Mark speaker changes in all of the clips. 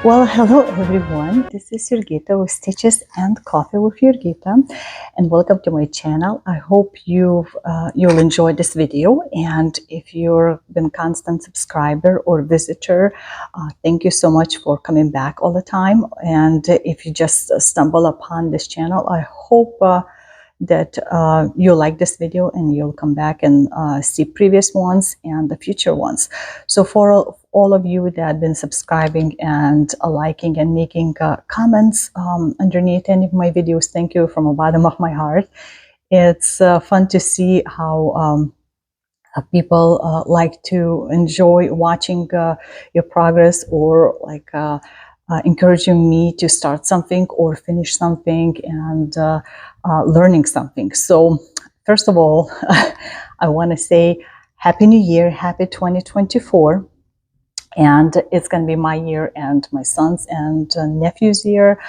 Speaker 1: Well, hello everyone. This is Jurgita with Stitches and Coffee with Jurgita, and welcome to my channel. I hope you'll enjoy this video. And if you've been constant subscriber or visitor, thank you so much for coming back all the time. And if you just stumble upon this channel, I hope that you like this video and you'll come back and see previous ones and the future ones. So for all of you that have been subscribing and liking and making comments underneath any of my videos, thank you from the bottom of my heart. It's fun to see how people like to enjoy watching your progress, or like encouraging me to start something or finish something, and learning something. So first of all, I want to say Happy New Year, Happy 2024. And it's going to be my year and my son's and nephew's year,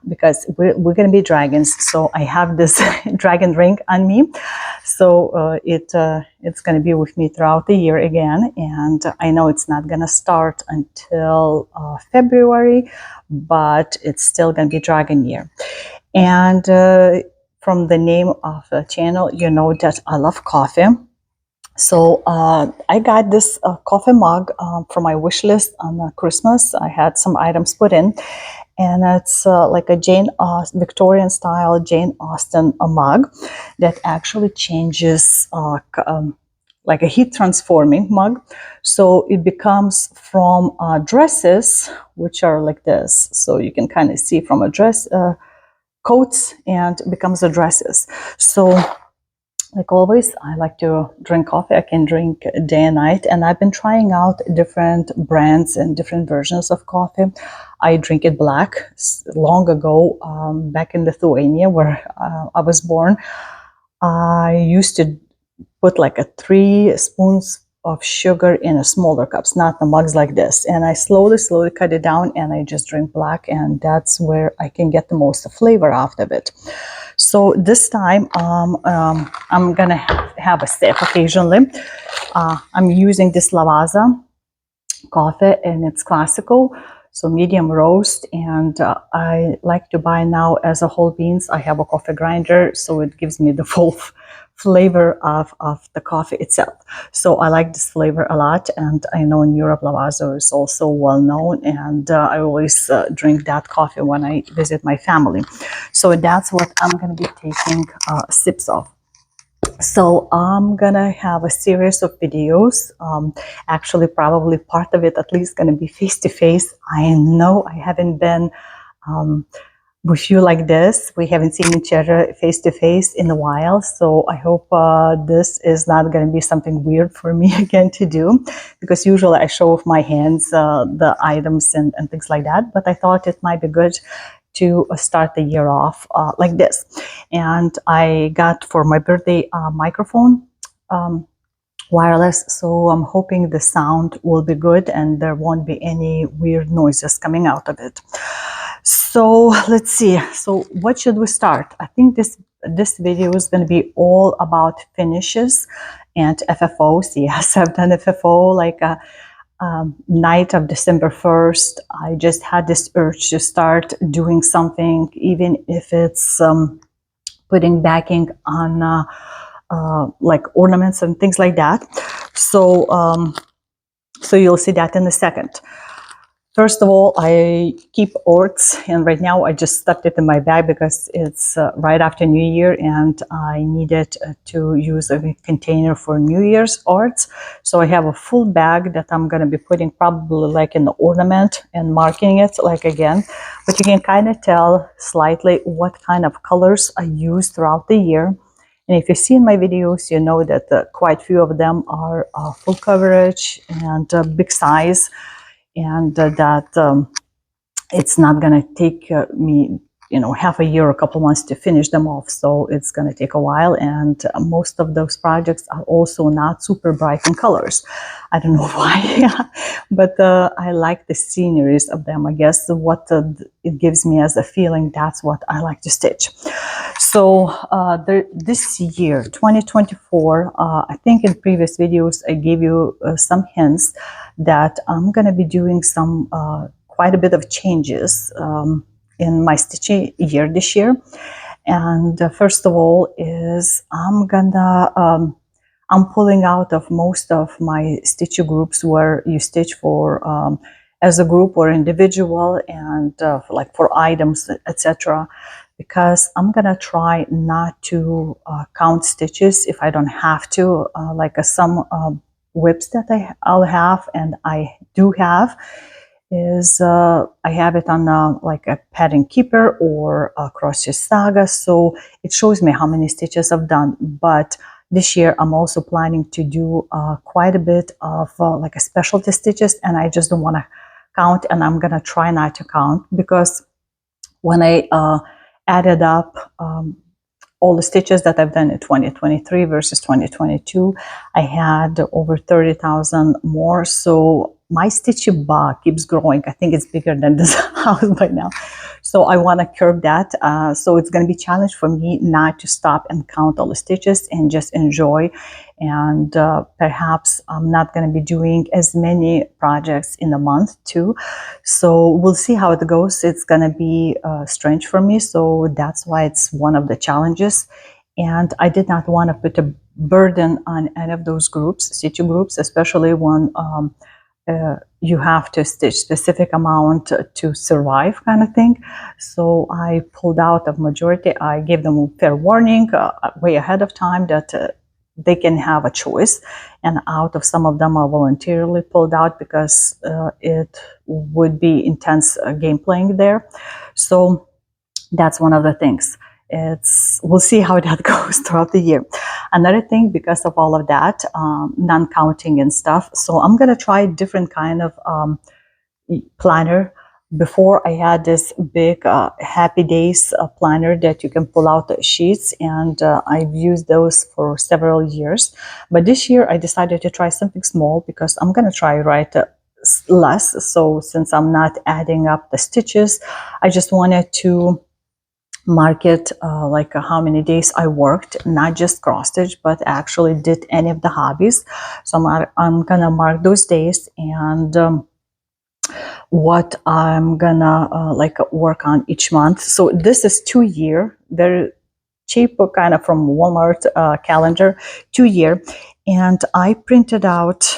Speaker 1: because we're going to be dragons. So I have this dragon ring on me. So it's going to be with me throughout the year again. And I know it's not going to start until February, but it's still going to be dragon year. And from the name of the channel, you know that I love coffee. So I got this coffee mug from my wish list on Christmas. I had some items put in, and it's like a Victorian style Jane Austen mug that actually changes like a heat transforming mug. So it becomes from dresses, which are like this. So you can kind of see from a dress, coats, and becomes a dresses. So like always, I like to drink coffee. I can drink day and night, and I've been trying out different brands and different versions of coffee. I drink it black. Long ago, back in Lithuania, where I was born, I used to put like 3 spoons of sugar in a smaller cups, not the mugs like this. And I slowly cut it down, and I just drink black, and that's where I can get the most flavor out of it. So this time I'm gonna have a sip occasionally. I'm using this Lavazza coffee, and it's classical, so medium roast, and I like to buy now as a whole beans. I have a coffee grinder, so it gives me the full flavor of the coffee itself. So I like this flavor a lot, and I know in Europe Lavazza is also well known, and I always drink that coffee when I visit my family. So that's what I'm going to be taking sips of. So I'm gonna have a series of videos. Actually, probably part of it at least gonna be face-to-face. I know I haven't been with you like this. We haven't seen each other face-to-face in a while. So I hope this is not gonna be something weird for me again to do, because usually I show with my hands the items and things like that. But I thought it might be good to start the year off like this. And I got for my birthday microphone, wireless, so I'm hoping the sound will be good and there won't be any weird noises coming out of it. So let's see. So what should we start? I think this video is going to be all about finishes and FFOs. Yes, I've done FFO like a night of December 1st. I just had this urge to start doing something, even if it's putting backing on like ornaments and things like that. So so you'll see that in a second. First of all, I keep orts, and right now I just stuffed it in my bag because it's right after New Year, and I needed to use a container for New Year's orts. So I have a full bag that I'm going to be putting probably like in the ornament and marking it like again. But you can kind of tell slightly what kind of colors I use throughout the year. And if you see in my videos, you know that quite a few of them are full coverage and big size. And that it's not going to take me, half a year or a couple months to finish them off. So it's going to take a while. And most of those projects are also not super bright in colors. I don't know why, but I like the sceneries of them. I guess what it gives me as a feeling, that's what I like to stitch. So this year, 2024, I think in previous videos, I gave you some hints that I'm going to be doing some quite a bit of changes in my stitching year this year. And first of all is I'm pulling out of most of my stitch groups where you stitch for as a group or individual, and like for items, etc. Because I'm gonna try not to count stitches if I don't have to. Like some whips that I'll have, and I do have, is I have it on like a pattern keeper or a cross stitch saga, so it shows me how many stitches I've done. But this year I'm also planning to do quite a bit of like a specialty stitches, and I just don't want to count, and I'm gonna try not to count, because when I added up all the stitches that I've done in 2023 versus 2022, I had over 30,000 more. So my stitching bar keeps growing. I think it's bigger than this house by now. So I want to curb that. So it's going to be a challenge for me not to stop and count all the stitches and just enjoy. And perhaps I'm not going to be doing as many projects in a month too. So we'll see how it goes. It's going to be strange for me. So that's why it's one of the challenges. And I did not want to put a burden on any of those groups, stitching groups, especially when you have to stitch specific amount to survive, kind of thing. So I pulled out of majority. I gave them a fair warning way ahead of time that they can have a choice. And out of some of them I voluntarily pulled out because it would be intense game playing there. So that's one of the things. We'll see how that goes throughout the year. Another thing, because of all of that, non-counting and stuff, so I'm going to try different kind of planner. Before I had this big Happy Days planner that you can pull out the sheets, and I've used those for several years. But this year I decided to try something small, because I'm going to try write less. So since I'm not adding up the stitches, I just wanted to mark it like how many days I worked, not just cross stitch, but actually did any of the hobbies. So I'm gonna mark those days and what I'm gonna like work on each month. So this is 2 year. They're cheap, kind of from Walmart calendar, 2 year, and I printed out.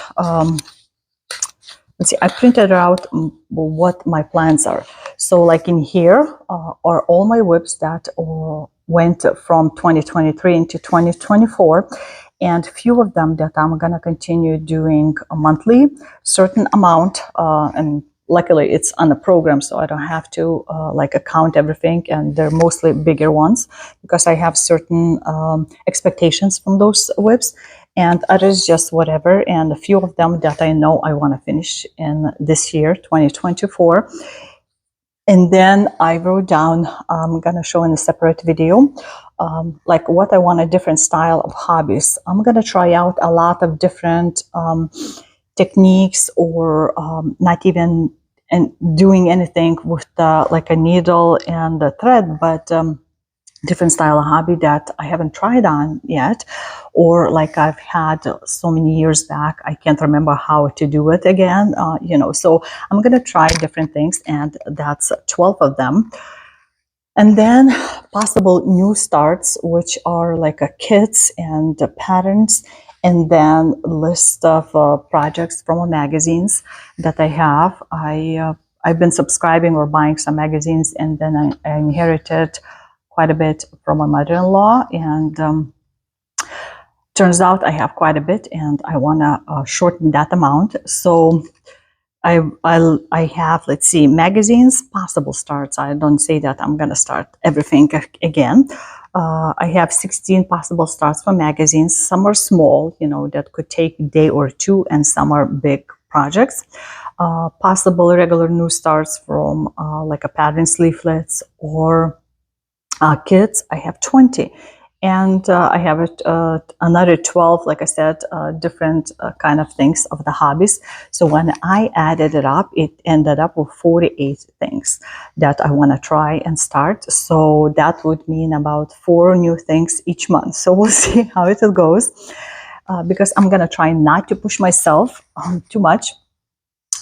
Speaker 1: Let's see, I printed out what my plans are. So like in here are all my whips that went from 2023 into 2024, and few of them that I'm gonna continue doing a monthly, certain amount, and luckily it's on the program, so I don't have to like account everything, and they're mostly bigger ones because I have certain expectations from those whips, and others just whatever, and a few of them that I know I want to finish in this year, 2024. And then I wrote down, I'm gonna show in a separate video, like what I want a different style of hobbies. I'm gonna try out a lot of different techniques, or not even doing anything with like a needle and a thread, but different style of hobby that I haven't tried on yet, or like I've had so many years back, I can't remember how to do it again, you know. So I'm gonna try different things, and that's 12 of them. And then possible new starts, which are like kits and patterns, and then list of projects from magazines that I have. I've been subscribing or buying some magazines, and then I inherited quite a bit from my mother-in-law, and turns out I have quite a bit, and I want to shorten that amount. So I have, let's see, magazines, possible starts. I don't say that I'm going to start everything again. I have 16 possible starts for magazines. Some are small, you know, that could take a day or two, and some are big projects. Possible regular new starts from like a patterns leaflets or kits, I have 20. And I have another 12, like I said, different kind of things of the hobbies. So when I added it up, it ended up with 48 things that I want to try and start. So that would mean about 4 new things each month. So we'll see how it goes, because I'm going to try not to push myself too much.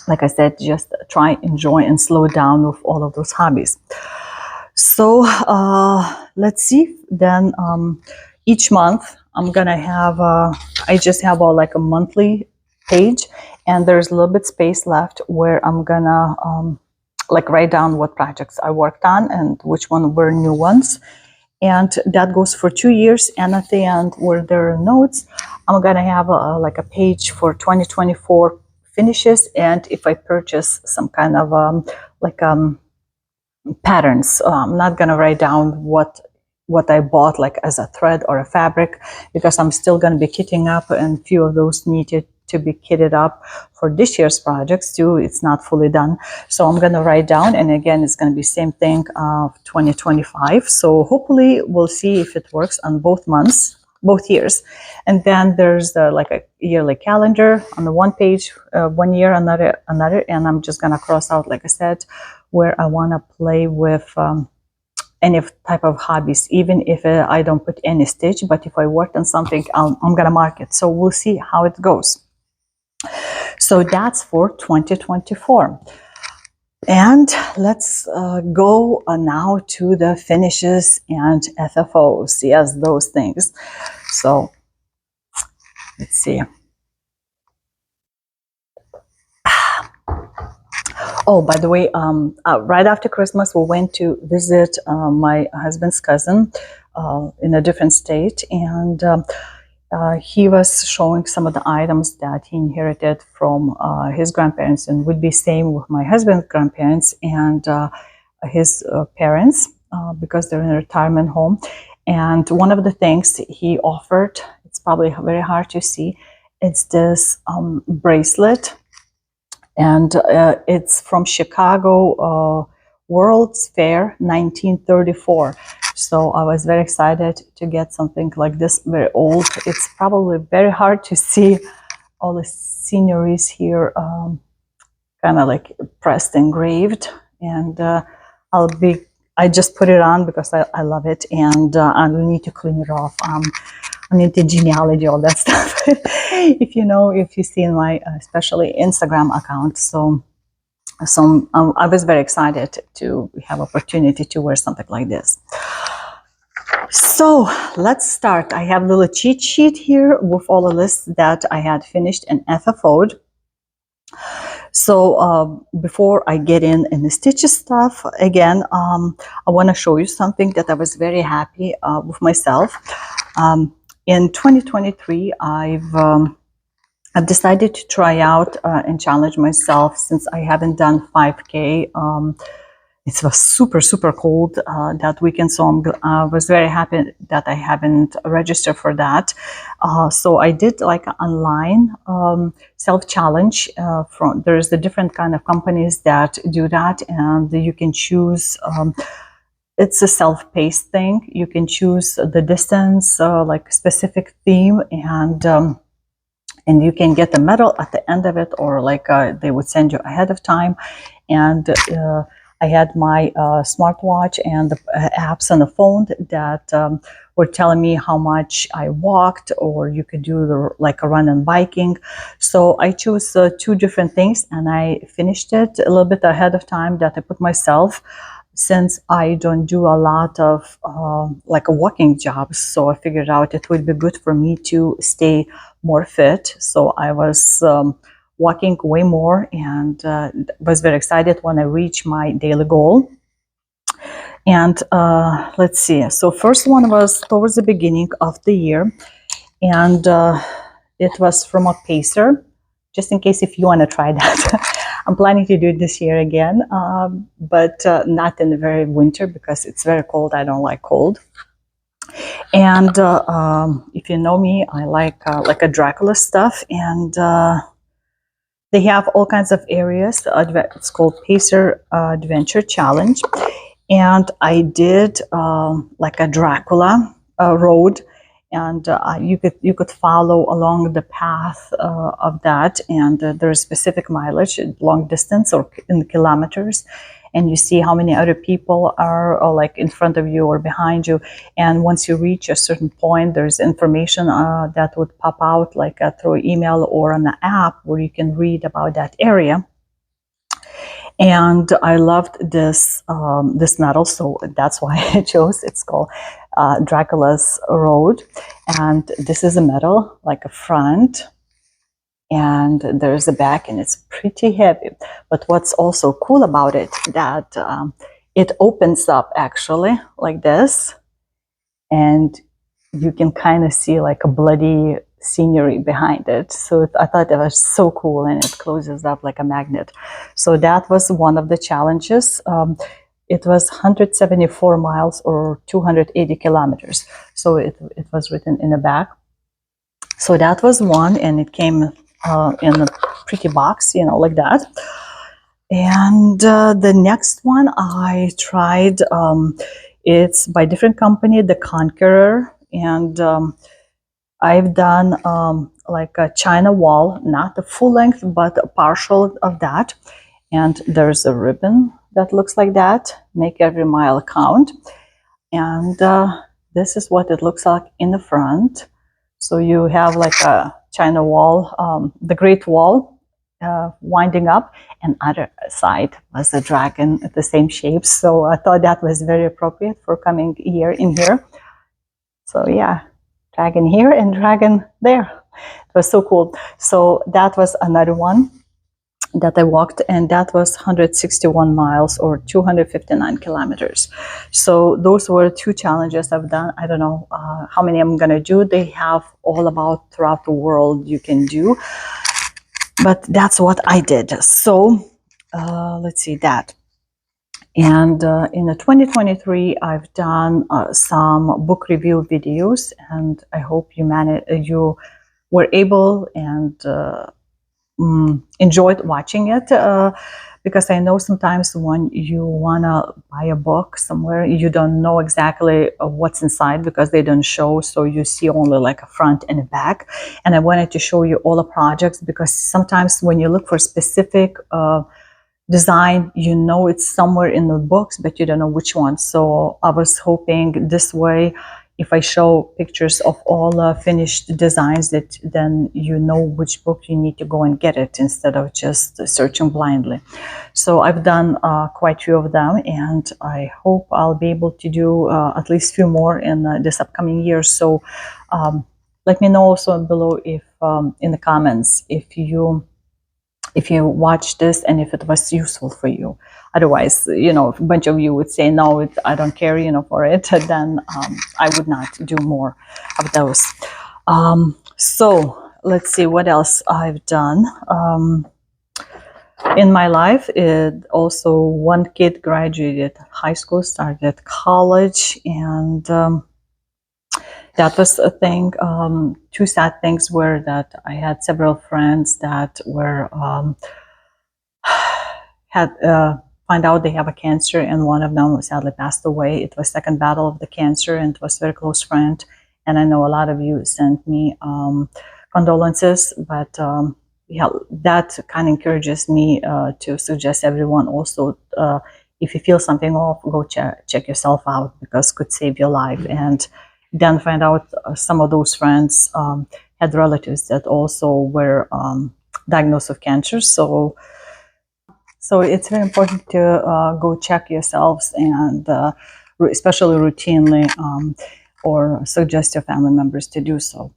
Speaker 1: like I said, just try, enjoy, and slow down with all of those hobbies. So let's see. Then each month I'm gonna have I just have like a monthly page, and there's a little bit space left where I'm gonna like write down what projects I worked on and which one were new ones. And that goes for 2 years. And at the end, where there are notes, I'm gonna have like a page for 2024 finishes, and if I purchase some kind of like patterns. I'm not gonna write down what I bought like as a thread or a fabric, because I'm still gonna be kitting up, and a few of those needed to be kitted up for this year's projects too. It's not fully done, so I'm gonna write down, and again it's gonna be same thing 2025. So hopefully we'll see if it works on both months, both years. And then there's like a yearly calendar on the one page, 1 year, another, and I'm just gonna cross out, like I said, where I want to play with any type of hobbies, even if I don't put any stitch. But if I worked on something, I'm gonna mark it. So we'll see how it goes. So that's for 2024. And let's go now to the finishes and FFOs. Yes, those things. So let's see. Oh, by the way, right after Christmas, we went to visit my husband's cousin in a different state, and he was showing some of the items that he inherited from his grandparents, and would be same with my husband's grandparents and his parents, because they're in a retirement home. And one of the things he offered, it's probably very hard to see, it's this bracelet. And it's from Chicago World's Fair 1934. So I was very excited to get something like this, very old. It's probably very hard to see all the sceneries here, kind of like pressed, engraved. And I just put it on because I love it, and I need to clean it off. I'm into genealogy, all that stuff. If you see in my especially Instagram account. So I was very excited to have opportunity to wear something like this. So let's start. I have a little cheat sheet here with all the lists that I had finished and FFO'd. So before I get in the stitches stuff, again, I want to show you something that I was very happy with myself. In 2023, I've decided to try out and challenge myself, since I haven't done 5K. It was super, super cold that weekend, so I was very happy that I haven't registered for that. So I did like an online self-challenge. There's the different kind of companies that do that, and you can choose. It's a self-paced thing. You can choose the distance, like specific theme, and you can get the medal at the end of it, or like they would send you ahead of time. And I had my smartwatch and the apps on the phone that were telling me how much I walked, or you could do like a run and biking. So I chose 2 different things, and I finished it a little bit ahead of time that I put myself, since I don't do a lot of like a walking jobs. So I figured out it would be good for me to stay more fit. So I was walking way more, and was very excited when I reached my daily goal. And let's see. So first one was towards the beginning of the year, and it was from a pacer, just in case if you want to try that. I'm planning to do it this year again, but not in the very winter, because it's very cold. I don't like cold. And if you know me, I like a Dracula stuff, and they have all kinds of areas. It's called Pacer Adventure Challenge, and I did like a Dracula road, and you could follow along the path of that, and there's specific mileage, long distance or in kilometers, and you see how many other people are like in front of you or behind you. And once you reach a certain point, there's information that would pop out like through email or on the app, where you can read about that area. And I loved this medal, so that's why I chose. It's called Dracula's Road, and this is a medal, like a front, and there's a back, and it's pretty heavy. But what's also cool about it, that it opens up actually like this, and you can kind of see like a bloody scenery behind it. So I thought that was so cool, and it closes up like a magnet. So that was one of the challenges. It was 174 miles or 280 kilometers. So it was written in the back. So that was one, and it came in a pretty box, like that. And the next one I tried, it's by different company, the Conqueror, and I've done like a China wall, not the full length, but a partial of that. And there's a ribbon that looks like that, make every mile count. And this is what it looks like in the front. So you have like a China wall, the Great Wall winding up, and other side was a dragon at the same shape. So I thought that was very appropriate for coming here in here. So yeah, dragon here and dragon there. It was so cool. So that was another one that I walked, and that was 161 miles or 259 kilometers. So those were two challenges I've done. I don't know how many I'm gonna do. They have all about throughout the world you can do, but that's what I did. So let's see that. And in the 2023, I've done some book review videos, and I hope you were able and enjoyed watching it, because I know sometimes when you want to buy a book somewhere, you don't know exactly what's inside because they don't show, so you see only like a front and a back. And I wanted to show you all the projects, because sometimes when you look for specific design, it's somewhere in the books, but you don't know which one. So I was hoping this way, if I show pictures of all finished designs, that then you know which book you need to go and get it, instead of just searching blindly. So I've done quite a few of them, and I hope I'll be able to do at least a few more in this upcoming year. So let me know also below, if in the comments, if you watched this and if it was useful for you. Otherwise, if a bunch of you would say, no, I don't care, for it, then I would not do more of those. So let's see what else I've done. In my life, also one kid graduated high school, started college, and that was a thing. Two sad things were that I had several friends that were find out they have a cancer, and one of them sadly passed away. It was second battle of the cancer, and it was a very close friend. And I know a lot of you sent me condolences, but yeah, that kind of encourages me to suggest everyone also, if you feel something off, go check yourself out, because it could save your life. And then find out some of those friends had relatives that also were diagnosed with cancer. So it's very important to go check yourselves, and especially routinely, or suggest your family members to do so.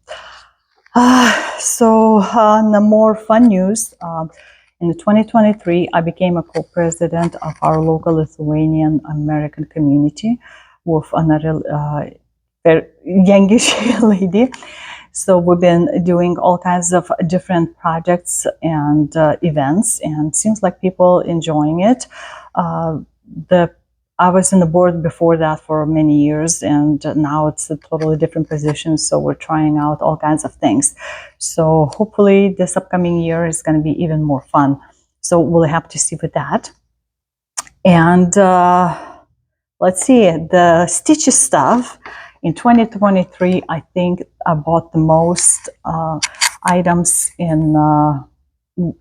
Speaker 1: So the more fun news, in 2023, I became a co-president of our local Lithuanian American community with another youngish lady. So we've been doing all kinds of different projects and events, and seems like people enjoying it. I was in the board before that for many years, and now it's a totally different position. So we're trying out all kinds of things. So hopefully this upcoming year is going to be even more fun. So we'll have to see with that. And let's see, the stitches stuff. In 2023, I think I bought the most items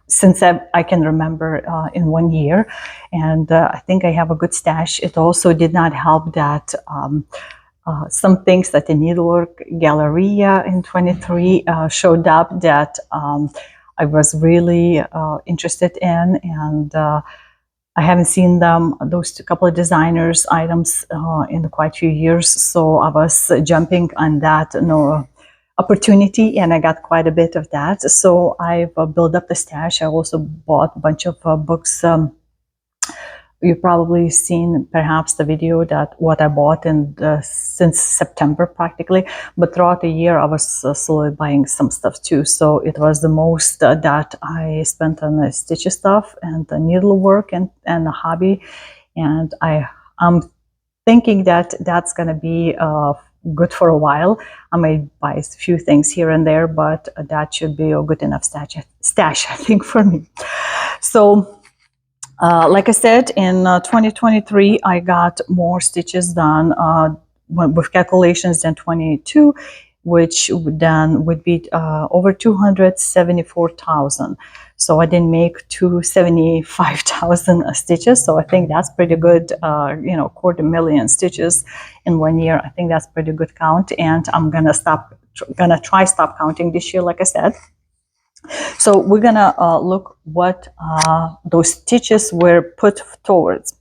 Speaker 1: since I can remember in 1 year, and I think I have a good stash. It also did not help that some things that the Needlework Galleria in 23 showed up that I was really interested in, and I haven't seen them, those couple of designers items in quite a few years. So I was jumping on that opportunity, and I got quite a bit of that. So I've built up the stash. I also bought a bunch of books. You've probably seen perhaps the video that what I bought since September practically, but throughout the year I was slowly buying some stuff too. So it was the most that I spent on the stitch stuff and the needlework and the hobby, and I'm thinking that that's going to be good for a while. I might buy a few things here and there, but that should be a good enough stash I think, for me. So like I said, in 2023, I got more stitches done with calculations than 22, which then would be over 274,000. So I didn't make 275,000 stitches. So I think that's pretty good, 250,000 stitches in 1 year. I think that's pretty good count. And I'm gonna try stop counting this year, like I said. So we're gonna look what those stitches were put towards.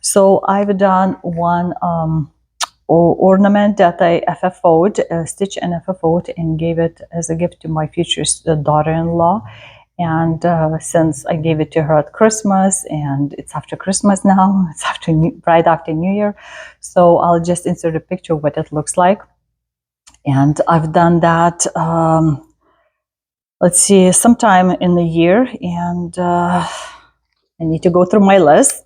Speaker 1: So I've done one ornament that I FFO'd, stitch and FFO'd, and gave it as a gift to my future daughter-in-law. And since I gave it to her at Christmas, and it's after Christmas now, it's right after New Year, so I'll just insert a picture of what it looks like. And I've done that. Let's see, sometime in the year, and I need to go through my list.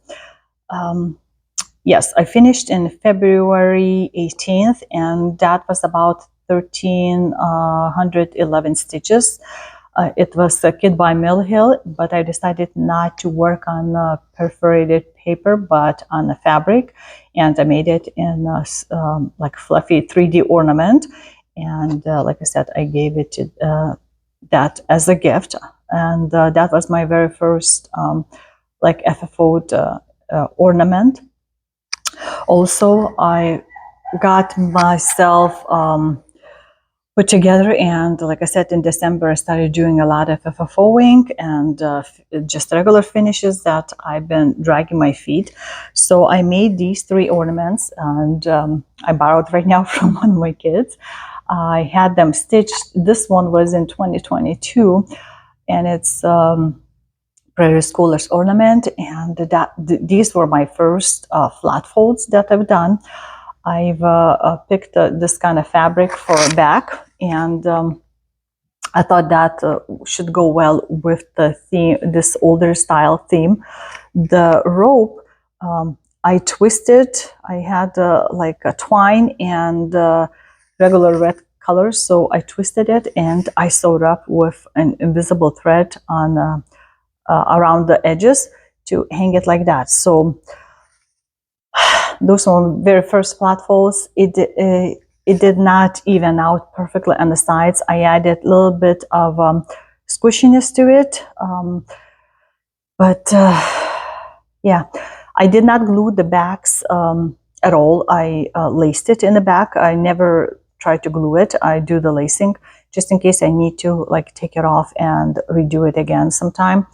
Speaker 1: Yes, I finished in February 18th, and that was about 1,311 stitches. It was a kit by Mill Hill, but I decided not to work on perforated paper, but on the fabric, and I made it in like fluffy 3D ornament. And like I said, I gave it to that as a gift, and that was my very first like FFO'd ornament. Also, I got myself put together, and like I said, in December I started doing a lot of FFOing and just regular finishes that I've been dragging my feet. So I made these 3 ornaments, and I borrowed right now from one of my kids. I had them stitched. This one was in 2022, and it's Prairie Schoolers ornament, and these were my first flat folds that I've done. I've picked this kind of fabric for a back, and I thought that should go well with the theme, this older style theme. The rope, I twisted. I had like a twine and regular red colors, so I twisted it and I sewed up with an invisible thread on around the edges to hang it like that. So those were very first flat folds. It did not even out perfectly on the sides. I added a little bit of squishiness to it, but yeah, I did not glue the backs at all. I laced it in the back. I never try to glue it. I do the lacing just in case I need to like take it off and redo it again sometime.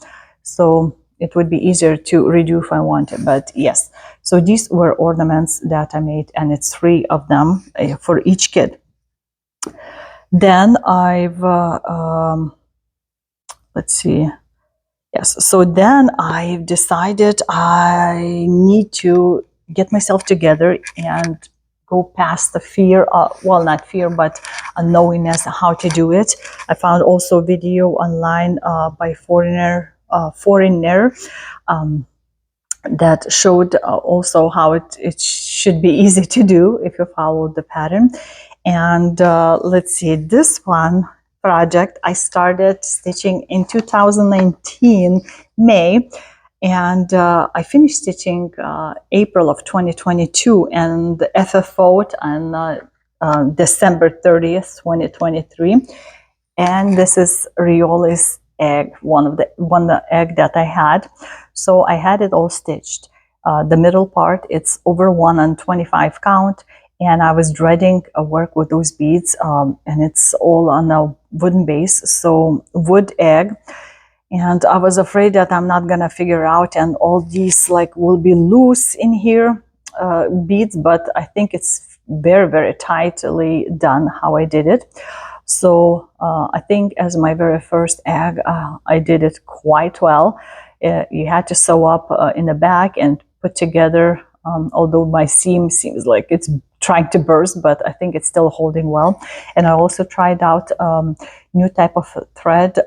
Speaker 1: So it would be easier to redo if I wanted, but yes. So these were ornaments that I made, and it's 3 of them for each kid. Then I've, let's see. Yes, so then I've decided I need to get myself together and go past the fear, well, not fear, but a knowingness how to do it. I found also a video online by foreigner that showed also how it should be easy to do if you follow the pattern. And let's see, this one project I started stitching in 2019 May, and I finished stitching April of 2022, and the FFO'd on December 30th 2023. And this is Rioli's egg, one egg that I had. So I had it all stitched. The middle part, it's over 1 and 25 count, and I was dreading work with those beads, and it's all on a wooden base, so wood egg. and I was afraid that I'm not gonna figure out and all these like will be loose in here, beads, but I think it's very, very tightly done how I did it. So I think as my very first egg, I did it quite well. You had to sew up in the back and put together, although my seam seems like it's trying to burst, but I think it's still holding well. And I also tried out new type of thread.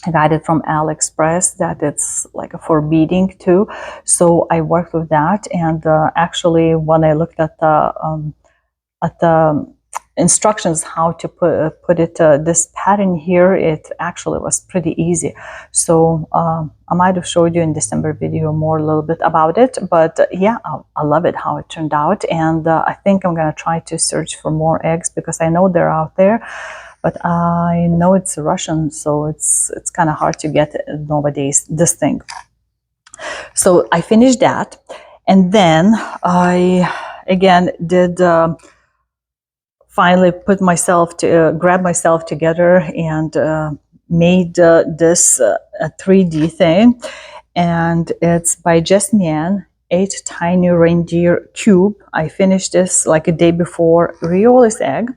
Speaker 1: I got it from AliExpress that it's like for beading too. So I worked with that, and actually when I looked at the instructions how to put it this pattern here, it actually was pretty easy. So I might have showed you in December video more a little bit about it, but yeah, I love it how it turned out. And I think I'm gonna try to search for more eggs because I know they're out there, but I know it's Russian, so it's kind of hard to get nowadays this thing. So I finished that, and then I again did finally put myself to grab myself together and made this a 3D thing, and it's by Just Nan, 8 Tiny Reindeer Cube. I finished this like a day before Riola's egg,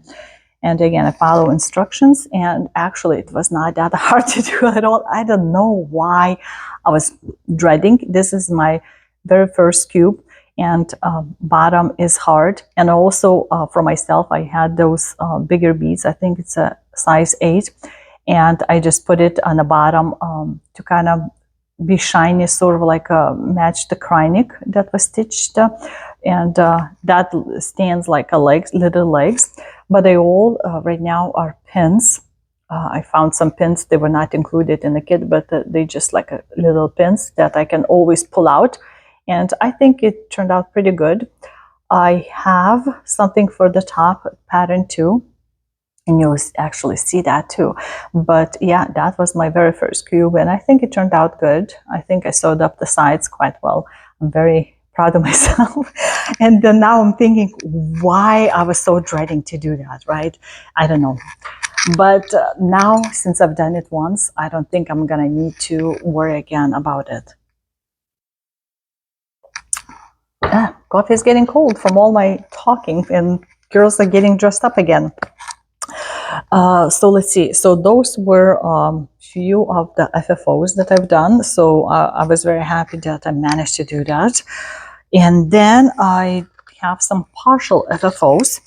Speaker 1: and again I follow instructions, and actually it was not that hard to do at all. I don't know why I was dreading. This is my very first cube, and bottom is hard. And also for myself, I had those bigger beads. I think it's a size 8, and I just put it on the bottom to kind of be shiny, sort of like match the crinock that was stitched, and that stands like a legs, little legs. But they all right now are pins. I found some pins. They were not included in the kit, but they just like a little pins that I can always pull out. And I think it turned out pretty good. I have something for the top pattern too, and you'll actually see that too. But yeah, that was my very first cube, and I think it turned out good. I think I sewed up the sides quite well. I'm very proud of myself. And then now I'm thinking why I was so dreading to do that, right? I don't know. But now, since I've done it once, I don't think I'm gonna need to worry again about it. Coffee is getting cold from all my talking, and girls are getting dressed up again. So let's see. So those were few of the FFOs that I've done. So I was very happy that I managed to do that. And then I have some partial FFOs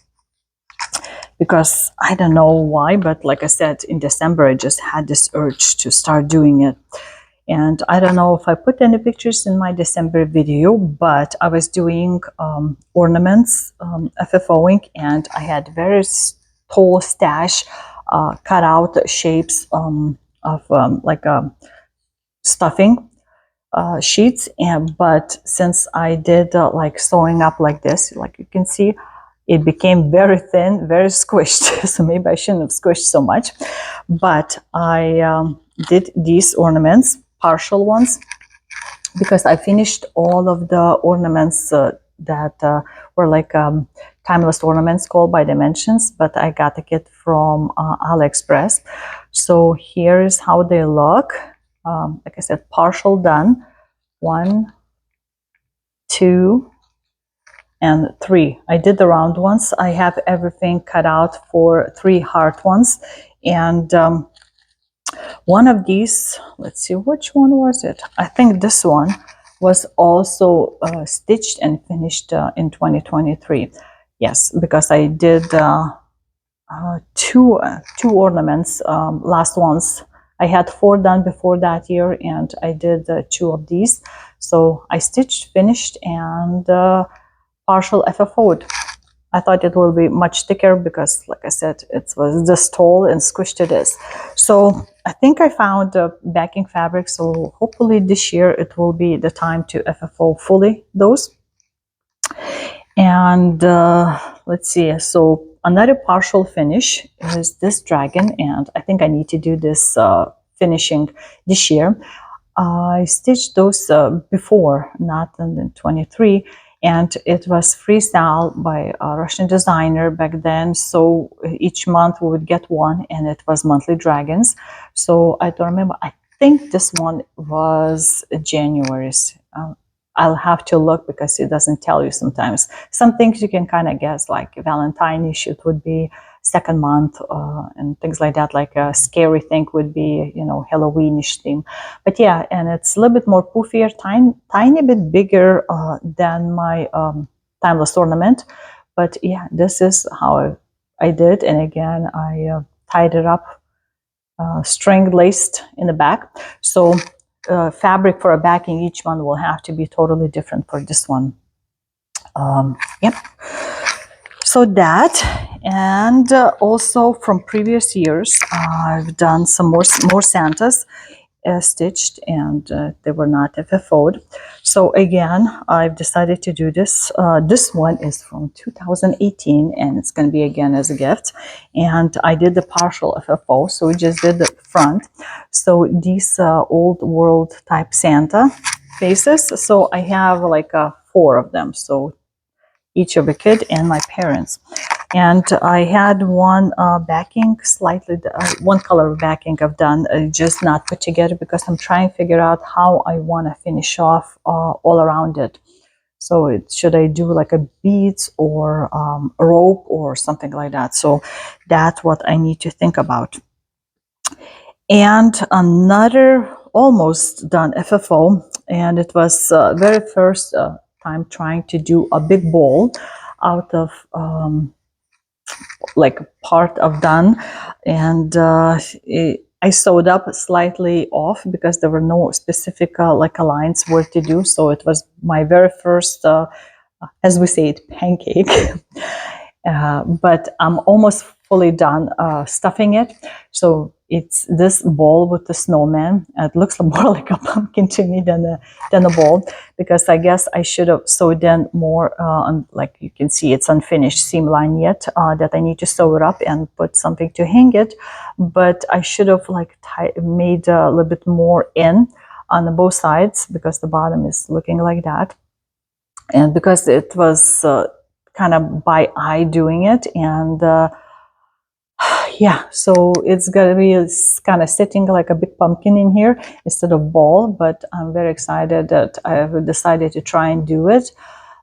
Speaker 1: because I don't know why, but like I said, in December, I just had this urge to start doing it. And I don't know if I put any pictures in my December video, but I was doing ornaments, FFOing, and I had very tall stash cut out shapes of like stuffing sheets. But since I did like sewing up like this, like you can see, it became very thin, very squished. So maybe I shouldn't have squished so much, but I did these ornaments, partial ones, because I finished all of the ornaments that were like timeless ornaments called by dimensions, but I got the kit from AliExpress. So here's how they look. Like I said, partial done. 1, 2, and 3. I did the round ones. I have everything cut out for 3 heart ones. And one of these, let's see, which one was it? I think this one was also stitched and finished in 2023. Yes, because I did two ornaments, last ones. I had 4 done before that year, and I did 2 of these. So I stitched, finished, and partial FFO'd. I thought it will be much thicker because, like I said, it was this tall and squished it is. So I think I found backing fabric. So hopefully this year it will be the time to FFO fully those. And let's see. So another partial finish is this dragon, and I think I need to do this finishing this year. I stitched those before, not in 23. And it was freestyle by a Russian designer back then. So each month we would get one, and it was monthly dragons. So I don't remember. I think this one was January's. I'll have to look because it doesn't tell you sometimes. Some things you can kind of guess, like Valentine-ish, it would be second month, and things like that, like a scary thing would be, you know, Halloweenish theme. But yeah, and it's a little bit more poofier, tiny bit bigger than my timeless ornament. But yeah, this is how I did. And again, I tied it up, string laced in the back. So fabric for a backing, each one will have to be totally different for this one. Yep. So that, and also from previous years, I've done some more Santas stitched, and they were not FFO'd. So again, I've decided to do this. This one is from 2018, and it's going to be again as a gift. And I did the partial FFO, so we just did the front. So these old world type Santa faces. So I have like 4 of them. So each of a kid and my parents. And I had one backing, slightly, one color backing I've done, just not put together because I'm trying to figure out how I want to finish off all around it. So should I do like a beads or a rope or something like that? So that's what I need to think about. And another almost done FFO, and it was very first time trying to do a big bowl out of like part of done, and I sewed up slightly off because there were no specific like lines where to do. So it was my very first, as we say it, pancake. But I'm almost fully done stuffing it. So it's this ball with the snowman. It looks more like a pumpkin to me than a ball, because I guess I should have sewed in more on, like you can see, it's unfinished seam line yet that I need to sew it up and put something to hang it. But I should have like made a little bit more in on both sides, because the bottom is looking like that. And because it was kind of by eye doing it, and yeah, so it's gonna be kind of sitting like a big pumpkin in here instead of ball. But I'm very excited that I have decided to try and do it.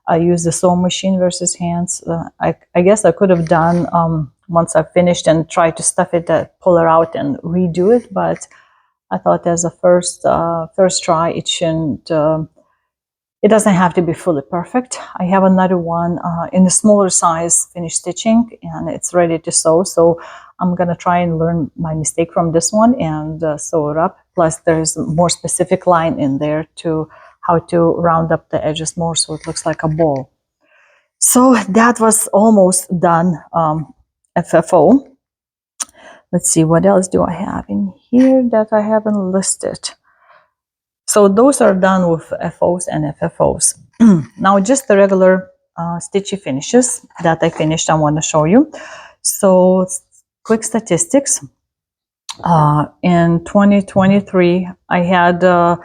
Speaker 1: I use the sewing machine versus hands. I guess I could have done once I finished and tried to stuff it, pull it out and redo it, but I thought as a first try, it shouldn't. It doesn't have to be fully perfect. I have another one in the smaller size finished stitching, and it's ready to sew. So I'm going to try and learn my mistake from this one and sew it up. Plus there's a more specific line in there to how to round up the edges more so it looks like a ball. So that was almost done FFO. Let's see, what else do I have in here that I haven't listed? So those are done with FOs and FFOs. Now just the regular stitchy finishes that I finished, I want to show you. So quick statistics. In 2023, I had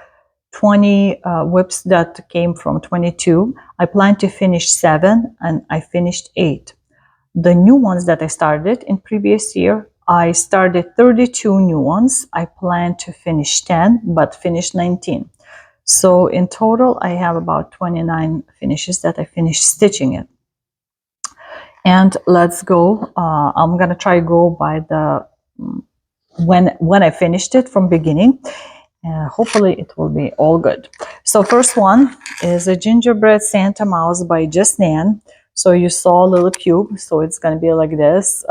Speaker 1: 20 whips that came from 22. I planned to finish 7 and I finished 8. The new ones that I started in previous year, I started 32 new ones. I planned to finish 10, but finished 19. So in total, I have about 29 finishes that I finished stitching it. And let's go. I'm gonna try to go by the when I finished it from beginning. Hopefully it will be all good. So first one is a gingerbread Santa mouse by Just Nan. So you saw a little cube, so it's going to be like this.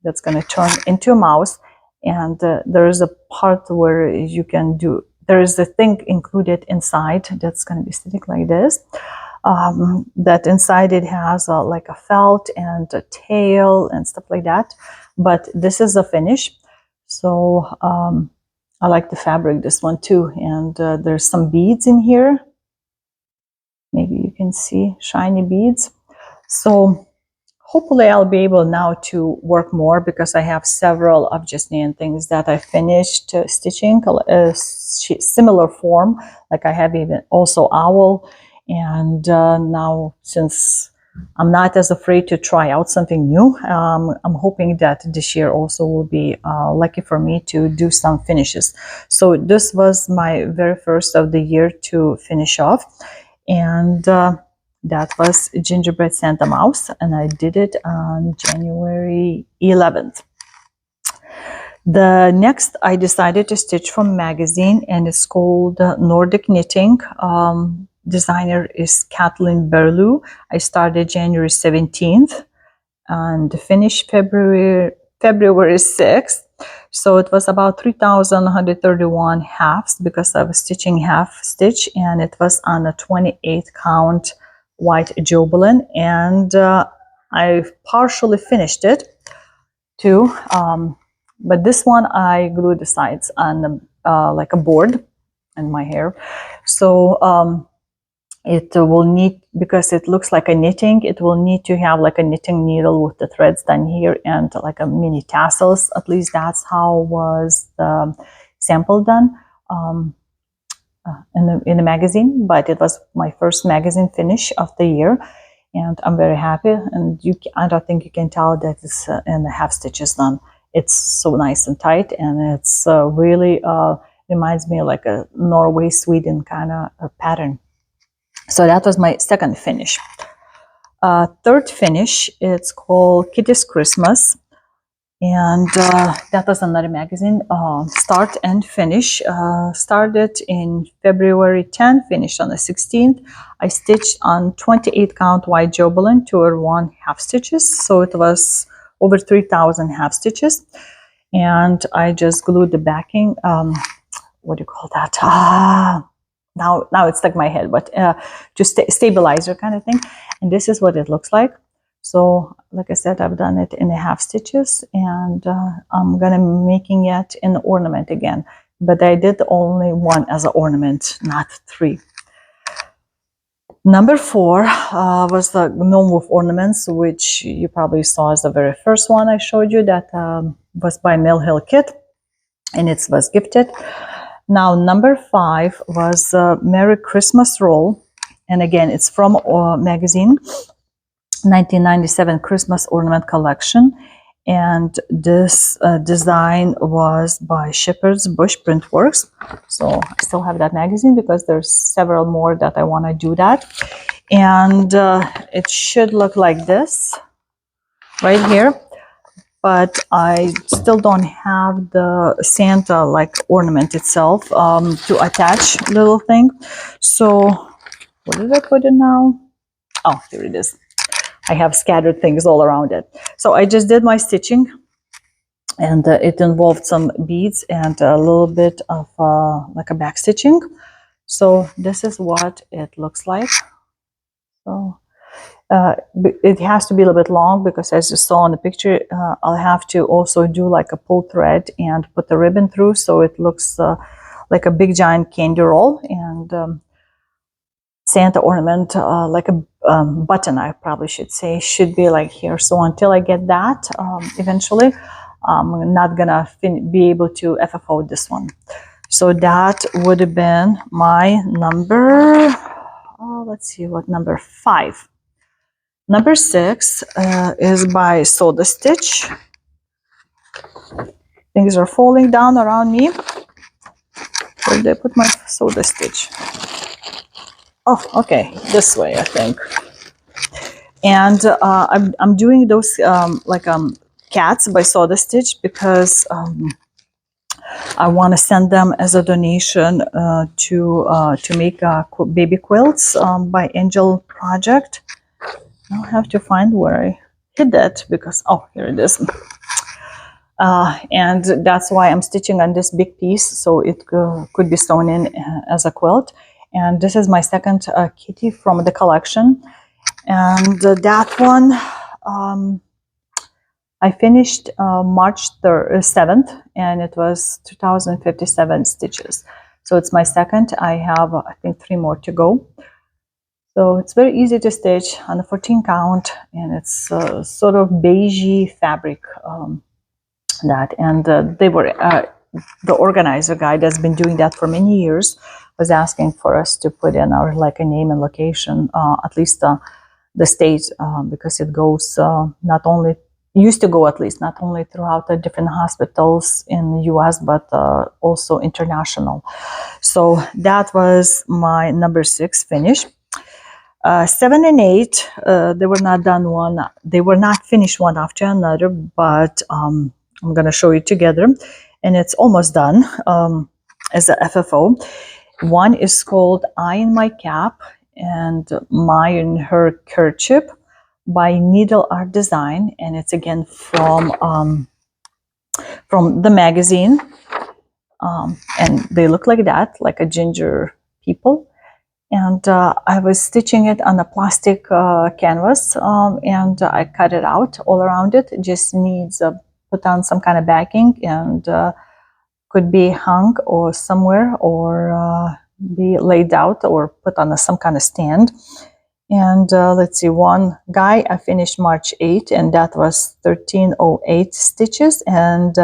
Speaker 1: That's going to turn into a mouse, and there is a part where you can do. There is a thing included inside that's going to be sitting like this. That inside it has like a felt and a tail and stuff like that. But this is the finish. So I like the fabric, this one too, and there's some beads in here. Maybe you can see shiny beads. So hopefully I'll be able now to work more, because I have several of Just Nan things that I finished stitching similar form. Like I have even also owl, and now since I'm not as afraid to try out something new. I'm hoping that this year also will be lucky for me to do some finishes. So this was my very first of the year to finish off, and that was Gingerbread Santa Mouse, and I did it on January 11th. The next I decided to stitch from magazine, and it's called Nordic Knitting. Designer is Kathleen Berlew. I started January 17th and finished February 6th. So it was about 3,131 halves because I was stitching half stitch, and it was on a 28 count white Jobelin, and I partially finished it too. But this one I glued the sides on like a board and my hair. So it will need, because it looks like a knitting, it will need to have like a knitting needle with the threads done here and like a mini tassels. At least that's how was the sample done in the magazine. But it was my first magazine finish of the year, and I'm very happy. And I don't think you can tell that it's in the half stitches done. It's so nice and tight, and it's really reminds me of like a Norway, Sweden kind of pattern. So that was my second finish. Third finish, it's called Kitty's Christmas, and that was another magazine. Start and finish. Started in February 10th, finished on the 16th. I stitched on 28 count white Jobelin 201 half stitches, so it was over 3,000 half stitches, and I just glued the backing. What do you call that? Now it's stuck in my head, but just stabilizer kind of thing. And this is what it looks like. So like I said, I've done it in the half stitches, and I'm gonna making it an ornament again, but I did only one as an ornament, not three. Number 4 was the gnome with ornaments, which you probably saw as the very first one I showed you. That was by Mill Hill Kit, and it was gifted. Now number 5 was Merry Christmas Roll, and again it's from magazine 1997 Christmas Ornament Collection, and this design was by Shepherd's Bush Printworks. So I still have that magazine because there's several more that I want to do that, and it should look like this right here. But I still don't have the Santa like ornament itself to attach little thing. So where did I put it now? Oh, here it is. I have scattered things all around it. So I just did my stitching, and it involved some beads and a little bit of like a back stitching. So this is what it looks like. So it has to be a little bit long because, as you saw in the picture, I'll have to also do like a pull thread and put the ribbon through, so it looks like a big giant candy roll, and Santa ornament, like a button, I probably should say, should be like here. So until I get that, eventually, I'm not gonna be able to FFO this one. So that would have been my number, let's see, what number 5. Number 6 is by Soda Stitch. Things are falling down around me. Where did I put my Soda Stitch? Oh, okay, this way, I think. And I'm doing those cats by Soda Stitch because I want to send them as a donation to make baby quilts by Angel Project. I'll have to find where I hid that because, oh, here it is. And that's why I'm stitching on this big piece, so it could be sewn in as a quilt. And this is my second kitty from the collection. And that one, I finished March 7th, and it was 2,057 stitches. So it's my second. I have, I think, 3 more to go. So it's very easy to stitch on the 14 count, and it's sort of beigey fabric. And they were the organizer guy that's been doing that for many years was asking for us to put in our like a name and location, at least the state, because it goes not only, used to go at least, not only throughout the different hospitals in the US, but also international. So that was my number 6 finish. 7 and 8, they were not done one, they were not finished one after another, but I'm going to show you together, and it's almost done as a FFO. One is called I in My Cap and My in Her Kerchief by Needle Art Design, and it's again from the magazine, and they look like that, like a ginger people. And I was stitching it on a plastic canvas, and I cut it out all around it. It just needs put on some kind of backing, and could be hung or somewhere, or be laid out or put on some kind of stand. And let's see, one guy I finished March 8, and that was 1308 stitches, and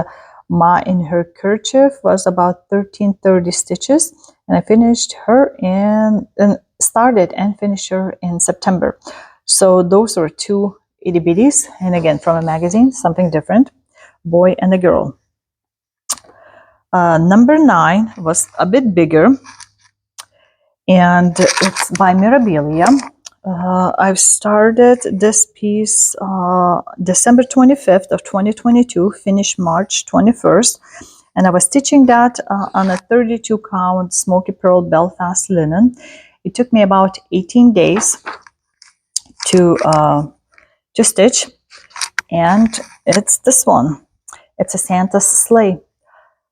Speaker 1: Ma in Her Kerchief was about 1330 stitches, and I finished her and started and finished her in September. So those were 2 itty bitties, and again from a magazine, something different, boy and a girl. Number 9 was a bit bigger, and it's by Mirabilia. I've started this piece December 25th of 2022, finished March 21st, and I was stitching that on a 32 count Smoky Pearl Belfast linen. It took me about 18 days to stitch, and it's this one. It's a Santa's sleigh.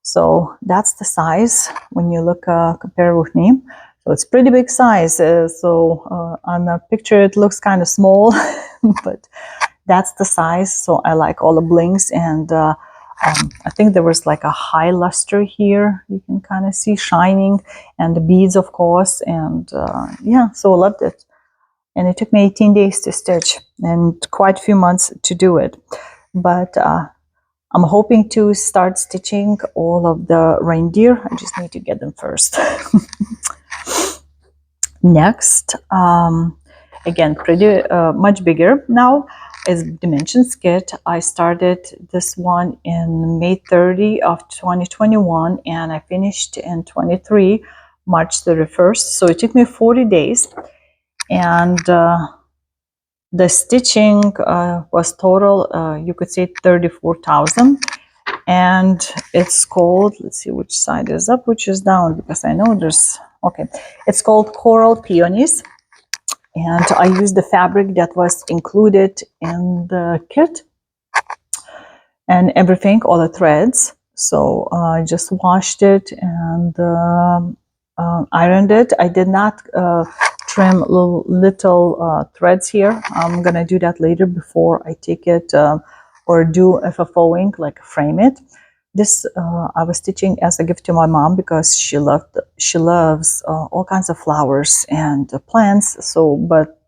Speaker 1: So that's the size when you look compare with me. So it's pretty big size. On the picture it looks kind of small, but that's the size. So I like all the blings, and I think there was like a high luster here. You can kind of see shining, and the beads, of course. And yeah, so I loved it. And it took me 18 days to stitch and quite a few months to do it. But I'm hoping to start stitching all of the reindeer. I just need to get them first. Next, again, pretty much bigger now, is Dimensions Kit. I started this one in May 30 of 2021, and I finished in 23, March 31st. So it took me 40 days, and the stitching was total, you could say 34,000. And it's called, let's see which side is up, which is down, because I know there's, okay, it's called Coral Peonies, and I used the fabric that was included in the kit and everything, all the threads. So I just washed it and ironed it. I did not trim little threads here. I'm gonna do that later before I take it or do FFOing, like frame it. This I was stitching as a gift to my mom because she loves all kinds of flowers and plants. So, but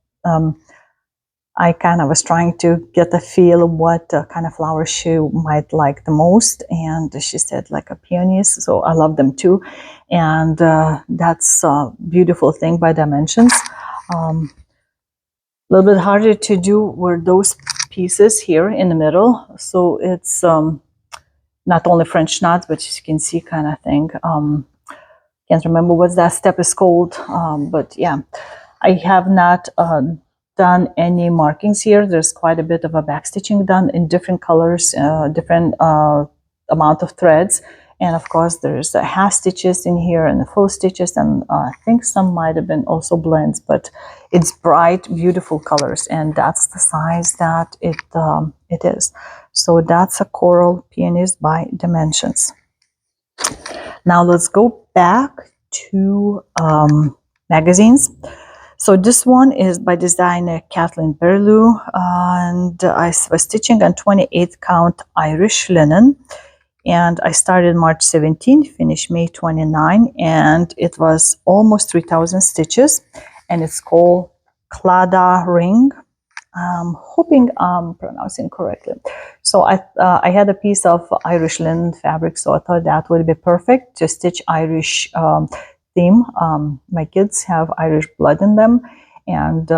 Speaker 1: I kind of was trying to get a feel of what kind of flowers she might like the most, and she said like a peonies, so I love them too, and that's a beautiful thing by Dimensions. A little bit harder to do were those pieces here in the middle, so it's not only French knots, but as you can see, kind of thing. Can't remember what that step is called, but yeah, I have not done any markings here. There's quite a bit of a back stitching done in different colors, different amount of threads, and of course there's half stitches in here and the full stitches, and I think some might have been also blends, but it's bright, beautiful colors, and that's the size that it is. So that's a Coral Peonies by Dimensions. Now let's go back to magazines. So this one is by designer Kathleen Berlew, and I was stitching on 28 count Irish linen, and I started March 17, finished May 29, and it was almost 3,000 stitches, and it's called Clada Ring. I'm hoping I'm pronouncing correctly. So I had a piece of Irish linen fabric, so I thought that would be perfect to stitch Irish theme. My kids have Irish blood in them, and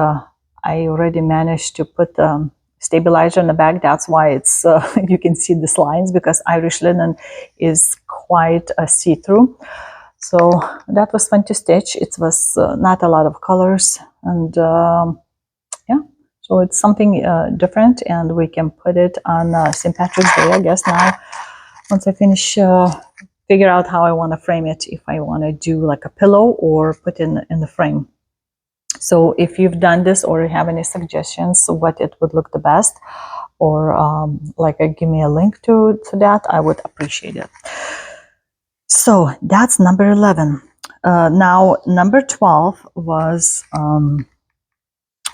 Speaker 1: I already managed to put stabilizer in the back. That's why it's you can see these lines, because Irish linen is quite see-through. So that was fun to stitch. It was not a lot of colors, and yeah, so it's something different, and we can put it on St. Patrick's Day, I guess, now, once I finish figure out how I want to frame it, if I want to do like a pillow or put in the frame. So if you've done this or you have any suggestions what it would look the best, or give me a link to that, I would appreciate it. So that's number 11. Now number 12 was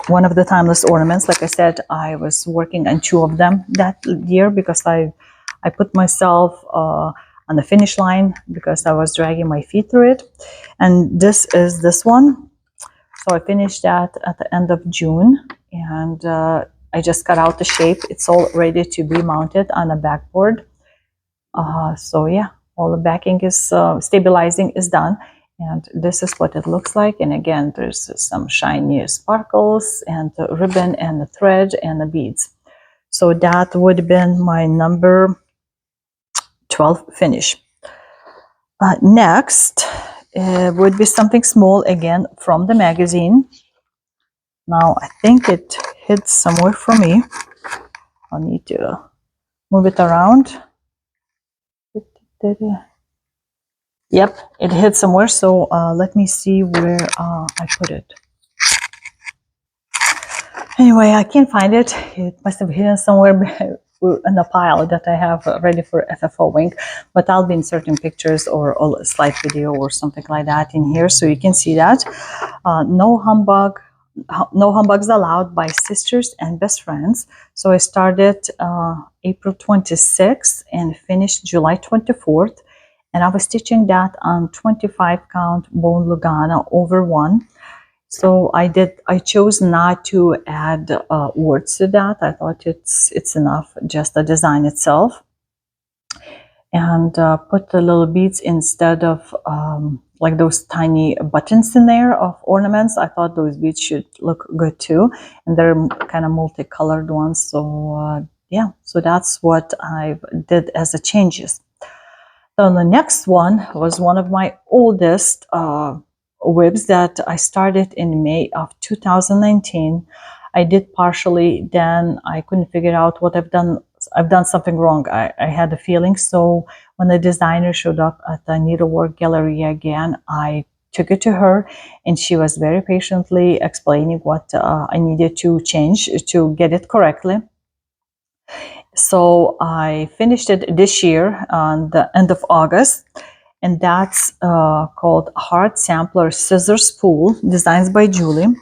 Speaker 1: one of the timeless ornaments. Like I said, I was working on 2 of them that year, because I put myself on the finish line because I was dragging my feet through it. And this is this one. So I finished that at the end of June, and I just cut out the shape. It's all ready to be mounted on a backboard. So yeah, all the backing is stabilizing is done, and this is what it looks like. And again, there's some shiny sparkles and the ribbon and the thread and the beads. So that would have been my number 12 finish. Next would be something small, again from the magazine. Now I think it hid somewhere for me. I'll need to move it around. Yep, it hid somewhere, so let me see where I put it. Anyway, I can't find it. It must have hidden somewhere in the pile that I have ready for FFOing, but I'll be inserting pictures or a slide video or something like that in here, so you can see that. No humbugs allowed by sisters and best friends. So I started April 26th and finished July 24th. And I was stitching that on 25 count bone Lugana over 1. So I chose not to add words to that. I thought it's enough, just the design itself. And put the little beads instead of like those tiny buttons in there of ornaments. I thought those beads should look good too, and they're kind of multicolored ones. So yeah, so that's what I did as the changes. So the next one was one of my oldest webs that I started in May of 2019. I did partially, then I couldn't figure out what I've done. I've done something wrong. I had a feeling. So when the designer showed up at the needlework gallery again, I took it to her, and she was very patiently explaining what I needed to change to get it correctly. So I finished it this year on the end of August, and that's called Heart Sampler Scissor Spool, Designs by Julie.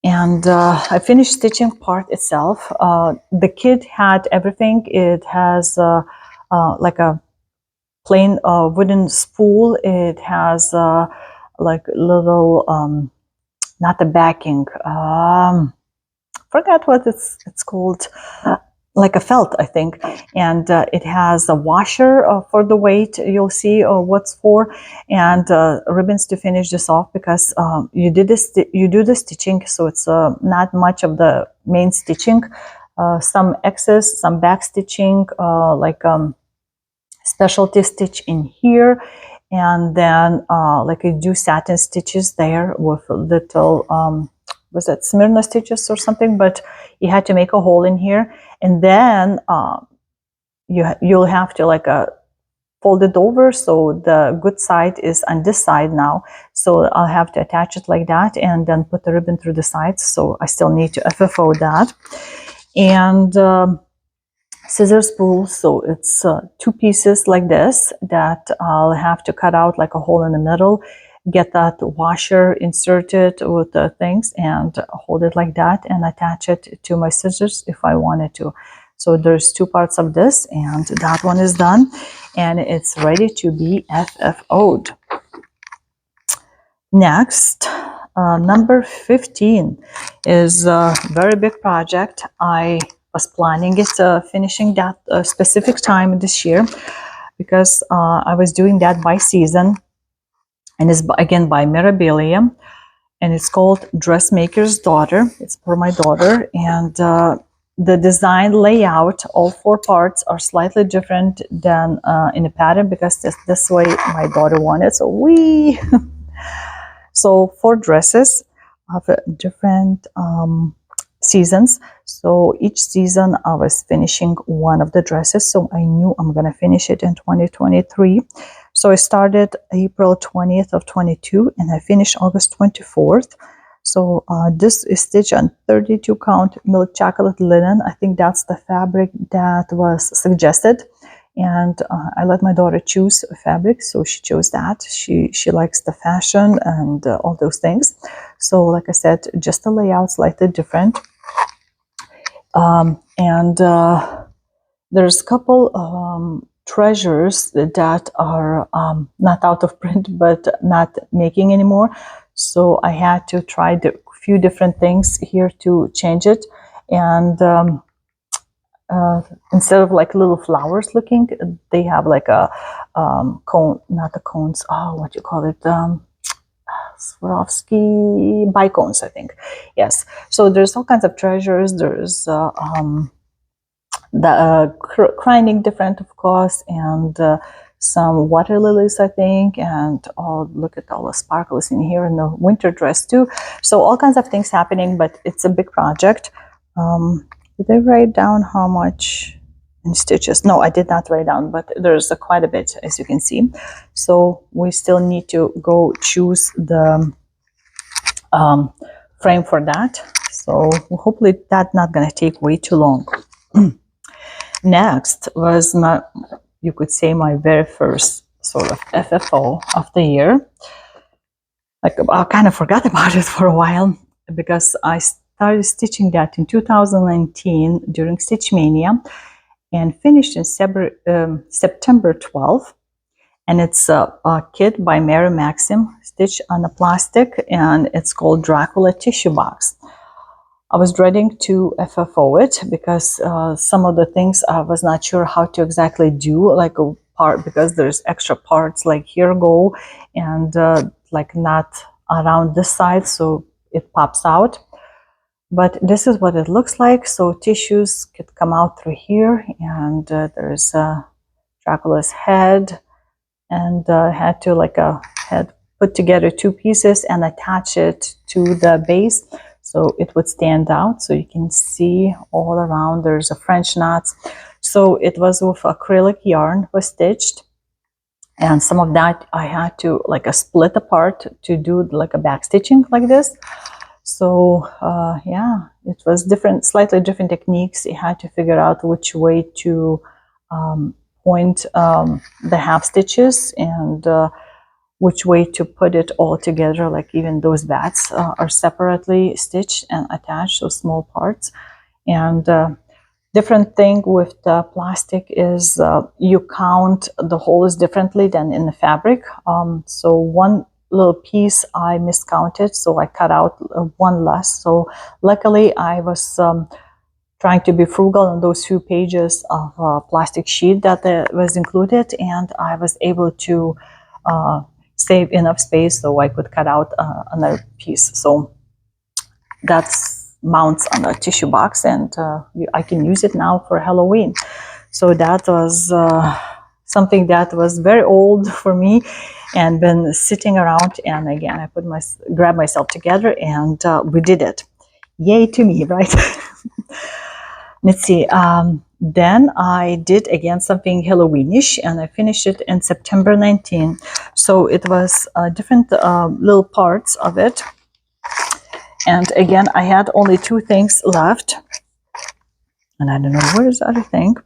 Speaker 1: And I finished stitching part itself. The kit had everything. It has like a plain wooden spool. It has like little, not the backing, forgot what it's called, like a felt, I think. And it has a washer for the weight. You'll see what's for, and ribbons to finish this off, because you do the stitching, so it's not much of the main stitching. Some excess, some back stitching, specialty stitch in here, and then like I do satin stitches there with little was that Smyrna stitches or something, but you had to make a hole in here, and then you'll have to fold it over, so the good side is on this side now. So I'll have to attach it like that, and then put the ribbon through the sides. So I still need to FFO that. And scissor spool, so it's 2 pieces like this that I'll have to cut out like a hole in the middle, get that washer inserted with the things, and hold it like that and attach it to my scissors if I wanted to. So there's 2 parts of this, and that one is done, and it's ready to be FFO'd. Next, number 15 is a very big project. I was planning it, finishing that specific time this year, because I was doing that by season, and it's again by Mirabilia. and it's called Dressmaker's Daughter. It's for my daughter, and the design layout, all 4 parts are slightly different than in the pattern, because this way my daughter wanted. So so 4 dresses of different seasons. So each season I was finishing one of the dresses, so I knew I'm gonna finish it in 2023. So I started April 20th of 22 and I finished August 24th. So this is stitched on 32 count milk chocolate linen. I think that's the fabric that was suggested, and I let my daughter choose a fabric, so she chose that. She likes the fashion and all those things. So like I said, just the layout slightly different. And there's a couple treasures that are not out of print but not making anymore. So I had to try a few different things here to change it. And instead of like little flowers looking, they have like a cone, not the cones, oh, what do you call it? Swarovski bicones, I think. Yes. So there's all kinds of treasures. There's the crowning different, of course, and some water lilies, I think, and oh, look at all the sparkles in here, and the winter dress too. So all kinds of things happening, but it's a big project. Did I write down how much in stitches? No, I did not write down, but there's quite a bit, as you can see. So we still need to go choose the frame for that. So hopefully that's not going to take way too long. Next was my, you could say, my very first sort of FFO of the year. Like, I kind of forgot about it for a while, because I started stitching that in 2019 during Stitch Mania and finished in September 12th. And it's a kit by Mary Maxim, stitched on a plastic, and it's called Dracula Tissue Box. I was dreading to FFO it because some of the things I was not sure how to exactly do, like a part, because there's extra parts like here go, and like not around this side, so it pops out. But this is what it looks like. So tissues could come out through here, and there's Dracula's head, and had to had put together 2 pieces and attach it to the base so it would stand out, so you can see all around. There's a French knots. So it was with acrylic yarn was stitched, and some of that I had to split apart to do like a back stitching like this. So yeah, it was different, slightly different techniques. You had to figure out which way to point the half stitches, and which way to put it all together. Like even those bats are separately stitched and attached, so small parts. And different thing with the plastic is you count the holes differently than in the fabric. So one little piece I miscounted, so I cut out one less. So luckily I was trying to be frugal on those few pages of plastic sheet that was included, and I was able to save enough space so I could cut out another piece. So that's mounts on a tissue box, and I can use it now for Halloween. So that was something that was very old for me and been sitting around, and again I grabbed myself together, and we did it. Yay to me, right? Let's see. Then I did again something Halloweenish, and I finished it in September 19. So it was different little parts of it. And again, I had only 2 things left. And I don't know where's the other thing.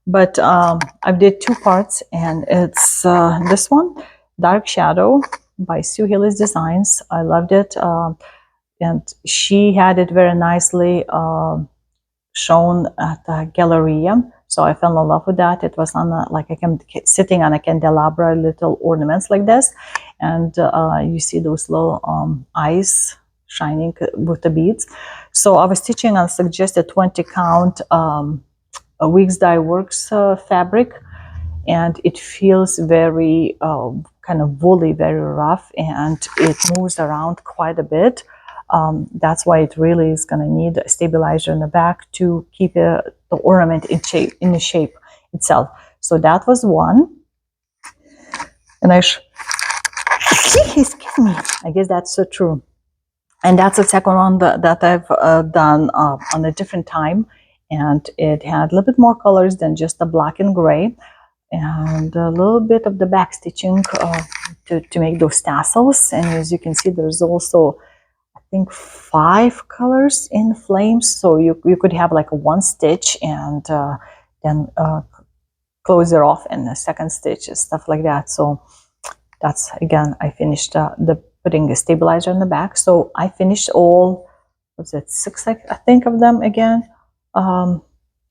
Speaker 1: But I did 2 parts, and it's this one, Dark Shadow by Sue Hillis Designs. I loved it. And she had it very nicely shown at the Galleria, so I fell in love with that. It was on sitting on a candelabra, little ornaments like this, and you see those little eyes shining with the beads. So I was stitching on suggested 20 count Weeks Dye Works fabric, and it feels very kind of woolly, very rough, and it moves around quite a bit. That's why it really is going to need a stabilizer in the back to keep the ornament in the shape itself. So that was one. And he's kissing me. I guess that's so true. And that's the second one that I've done on a different time. And it had a little bit more colors than just the black and gray. And a little bit of the back stitching to make those tassels. And as you can see, there's also, I think, 5 colors in flames. So you could have like one stitch and then close it off, and the second stitch and stuff like that. So that's, again, I finished putting the stabilizer in the back. So I finished all, what's it, 6 I think of them again,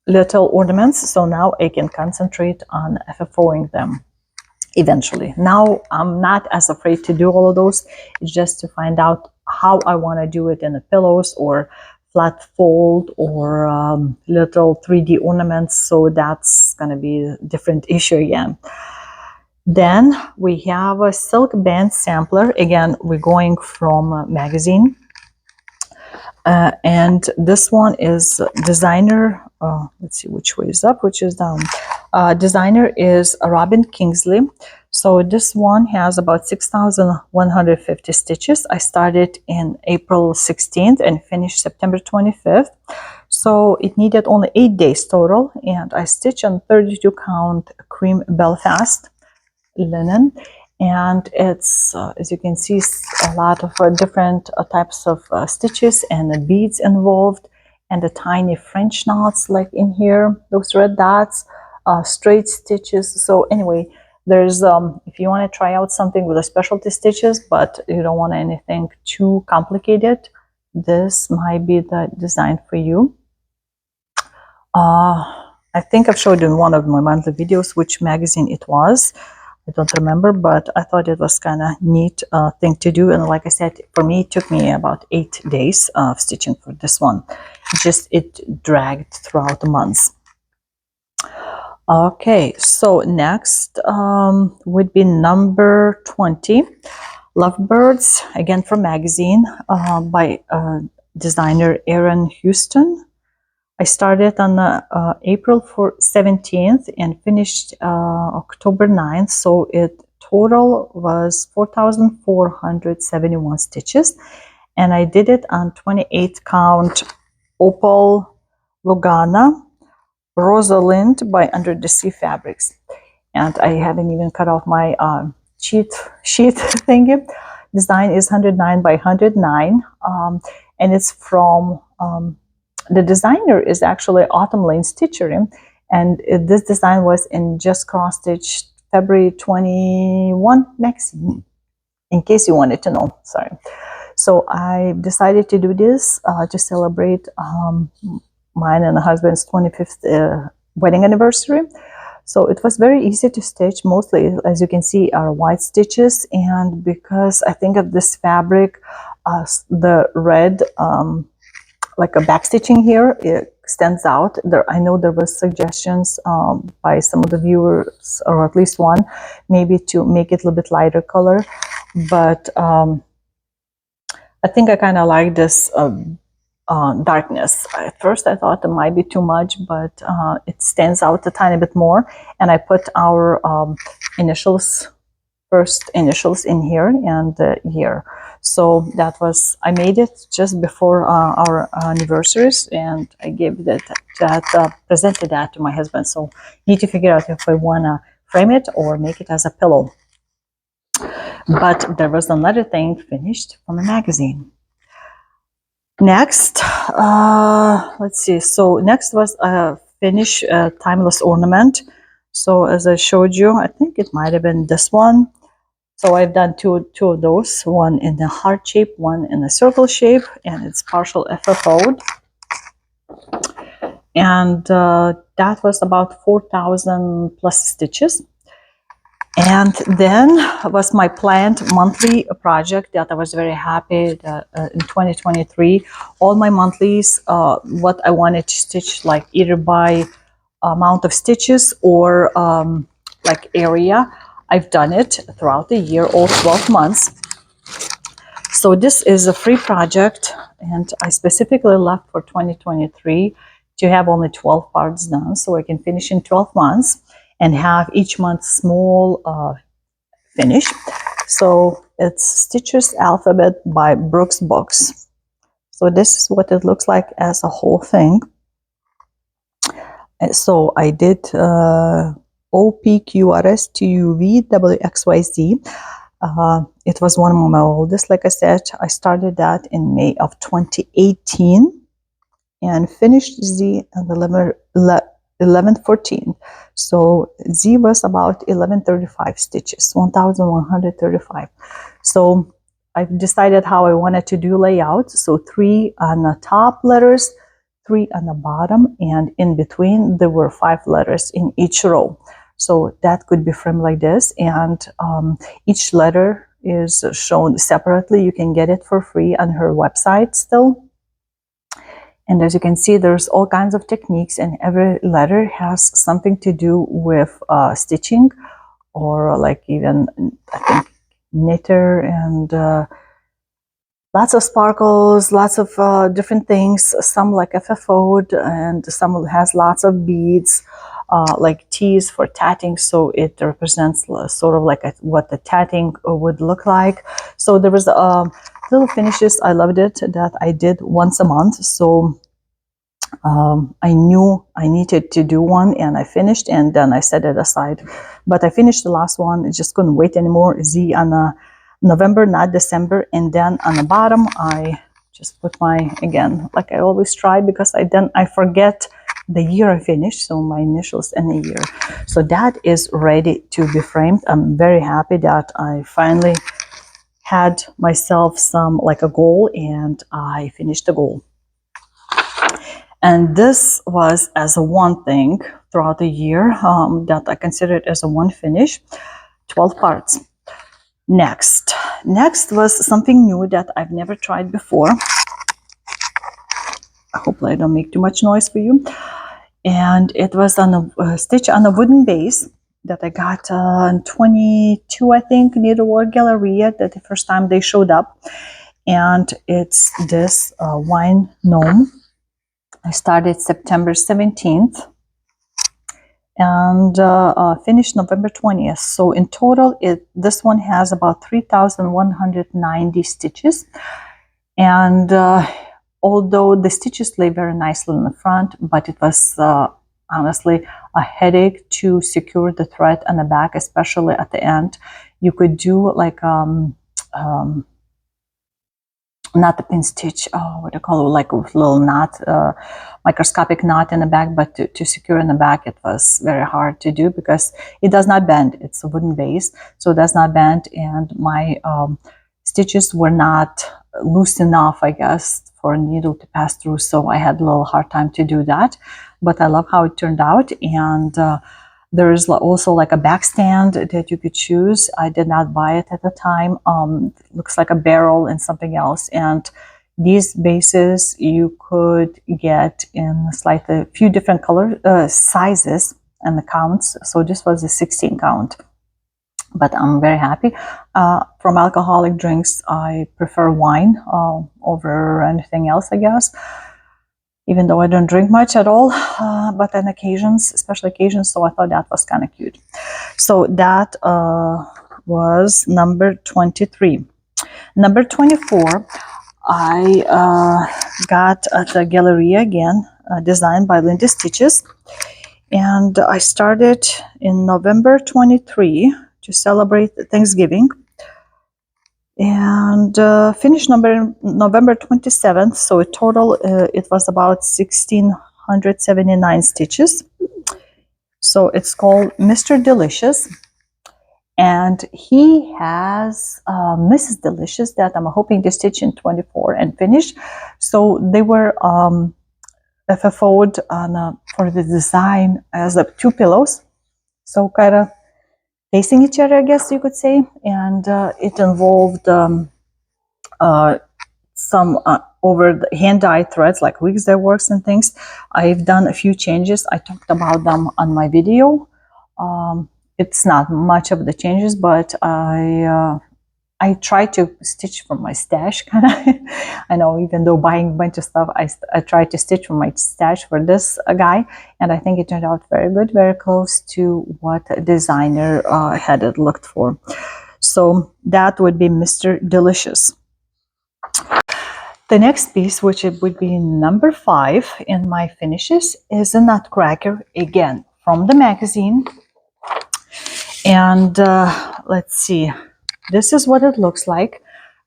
Speaker 1: little ornaments. So now I can concentrate on FFOing them eventually. Now I'm not as afraid to do all of those. It's just to find out how I want to do it in the pillows or flat fold or little 3D ornaments. So that's going to be a different issue again. Then we have a silk band sampler. Again, we're going from a magazine. And this one is designer. Let's see which way is up, which is down. Designer is Robin Kingsley. So this one has about 6,150 stitches. I started in April 16th and finished September 25th. So it needed only 8 days total. And I stitched on 32 count cream Belfast linen. And it's, as you can see, a lot of different types of stitches and beads involved, and the tiny French knots like in here, those red dots, straight stitches. So anyway, there's, if you want to try out something with the specialty stitches, but you don't want anything too complicated, this might be the design for you. I think I've showed in one of my monthly videos which magazine it was. I don't remember, but I thought it was kind of neat thing to do. And like I said, for me, it took me about 8 days of stitching for this one. It dragged throughout the months. Okay, so next would be number 20, Lovebirds, again from magazine, by designer Erin Houston. I started on April 17th and finished October 9th, so it total was 4,471 stitches, and I did it on 28 count Opal Lugana Rosalind by Under the Sea Fabrics. And I haven't even cut off my cheat sheet thingy. Design is 109 by 109, and it's from the designer is actually Autumn Lane Stitchery, and this design was in Just Cross Stitch February 21 magazine, in case you wanted to know. Sorry. So I decided to do this to celebrate mine and the husband's 25th wedding anniversary. So it was very easy to stitch. Mostly, as you can see, are white stitches, and because I think of this fabric, the red like a back stitching here, it stands out. I know there was suggestions by some of the viewers, or at least one, maybe to make it a little bit lighter color, but I think I kind of like this darkness. At first I thought it might be too much, but it stands out a tiny bit more, and I put our first initials in here and here. So that was, I made it just before our anniversaries, and I gave presented that to my husband. So need to figure out if I want to frame it or make it as a pillow. But there was another thing finished from the magazine. Next, let's see. So next was a finish timeless ornament. So as I showed you, I think it might have been this one. So I've done two of those, one in the heart shape, one in the circle shape, and it's partial FFO'd. And that was about 4,000 plus stitches. And then was my planned monthly project that I was very happy that in 2023, all my monthlies, what I wanted to stitch, like either by amount of stitches or like area, I've done it throughout the year, all 12 months. So this is a free project, and I specifically left for 2023 to have only 12 parts done, so I can finish in 12 months and have each month small finish. So it's Stitches Alphabet by Brooks Books. So this is what it looks like as a whole thing. So I did OPQRSTUVWXYZ. It was one of my oldest. Like I said, I started that in May of 2018 and finished Z on 11/14. So Z was about 1135 stitches, 1135. So I've decided how I wanted to do layout. So 3 on the top letters, 3 on the bottom, and in between there were 5 letters in each row. So that could be framed like this, and each letter is shown separately. You can get it for free on her website still. And as you can see, there's all kinds of techniques, and every letter has something to do with stitching, or like even, I think, knitter, and lots of sparkles, lots of different things. Some like FFO, and some has lots of beads, like T's for tatting. So it represents sort of like what the tatting would look like. So there was little finishes. I loved it, that I did once a month. So I knew I needed to do one, and I finished, and then I set it aside. But I finished the last one. I just couldn't wait anymore. Z on November, not December. And then on the bottom, I just put my, again, like I always try, because I forget the year I finished, so my initials and the year. So that is ready to be framed. I'm very happy that I finally had myself some, like a goal, and I finished the goal. And this was as a one thing throughout the year, that I considered as a one finish, 12 parts. Next was something new that I've never tried before. Hopefully I don't make too much noise for you. And it was on a stitch on a wooden base that I got in 22, I think, Needlework Galleria, that the first time they showed up. And it's this wine gnome. I started September 17th and finished November 20th. So in total, this one has about 3,190 stitches. And although the stitches lay very nicely in the front, but it was honestly a headache to secure the thread on the back, especially at the end. You could do like not the pin stitch, what do you call it, like a little knot, microscopic knot in the back, but to secure in the back, it was very hard to do because it does not bend. It's a wooden base, so it does not bend, and my stitches were not loose enough, I guess, for a needle to pass through, so I had a little hard time to do that. But I love how it turned out, and there is also like a back stand that you could choose. I did not buy it at the time. Looks like a barrel and something else. And these bases you could get in slightly few different color sizes and the counts. So this was a 16 count. But I'm very happy. From alcoholic drinks, I prefer wine over anything else, I guess. Even though I don't drink much at all, but on occasions, special occasions, so I thought that was kind of cute. So that was number 23. Number 24, I got at the Galleria again, designed by Linda Stitches. And I started in November 23 to celebrate Thanksgiving. And finished November 27th, so in total it was about 1,679 stitches. So it's called Mr. Delicious, and he has Mrs. Delicious that I'm hoping to stitch in 24 and finish. So they were FFO'd on for the design as two pillows, so kind of facing each other, I guess you could say, and it involved some over the hand-dyed threads like wigs that works and things. I've done a few changes. I talked about them on my video. it's not much of the changes, but I try to stitch from my stash, kind of. I know, even though buying a bunch of stuff, I try to stitch from my stash for this guy, and I think it turned out very good, very close to what a designer had it looked for. So that would be Mr. Delicious. The next piece, which it would be number 5 in my finishes, is a nutcracker, again from the magazine. And let's see, this is what it looks like.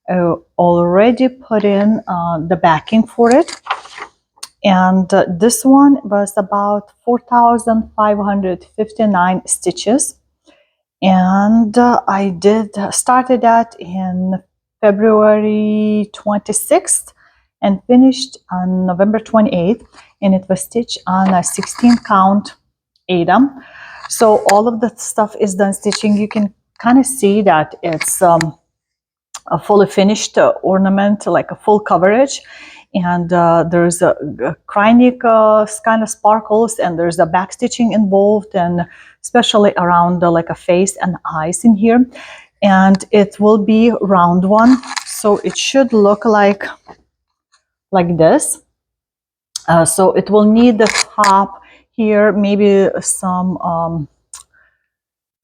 Speaker 1: I already put in the backing for it, and this one was about 4,559 stitches, and I started that in February 26th and finished on November 28th, and it was stitched on a 16 count Adam. So all of the stuff is done stitching. You can kind of see that it's a fully finished ornament, like a full coverage, and there's a Kreinik kind of sparkles, and there's a back stitching involved, and especially around like a face and eyes in here. And it will be round one, so it should look like this. So it will need the top here, maybe some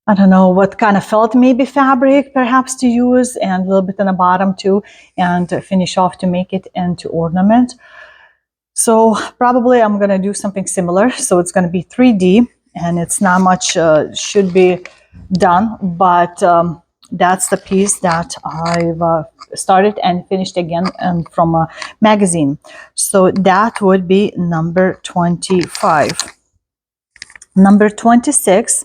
Speaker 1: I don't know what kind of felt, maybe fabric perhaps to use, and a little bit in the bottom too, and finish off to make it into ornament. So probably I'm going to do something similar. So it's going to be 3D, and it's not much should be done, but that's the piece that I've started and finished again, and from a magazine. So that would be number 25. Number 26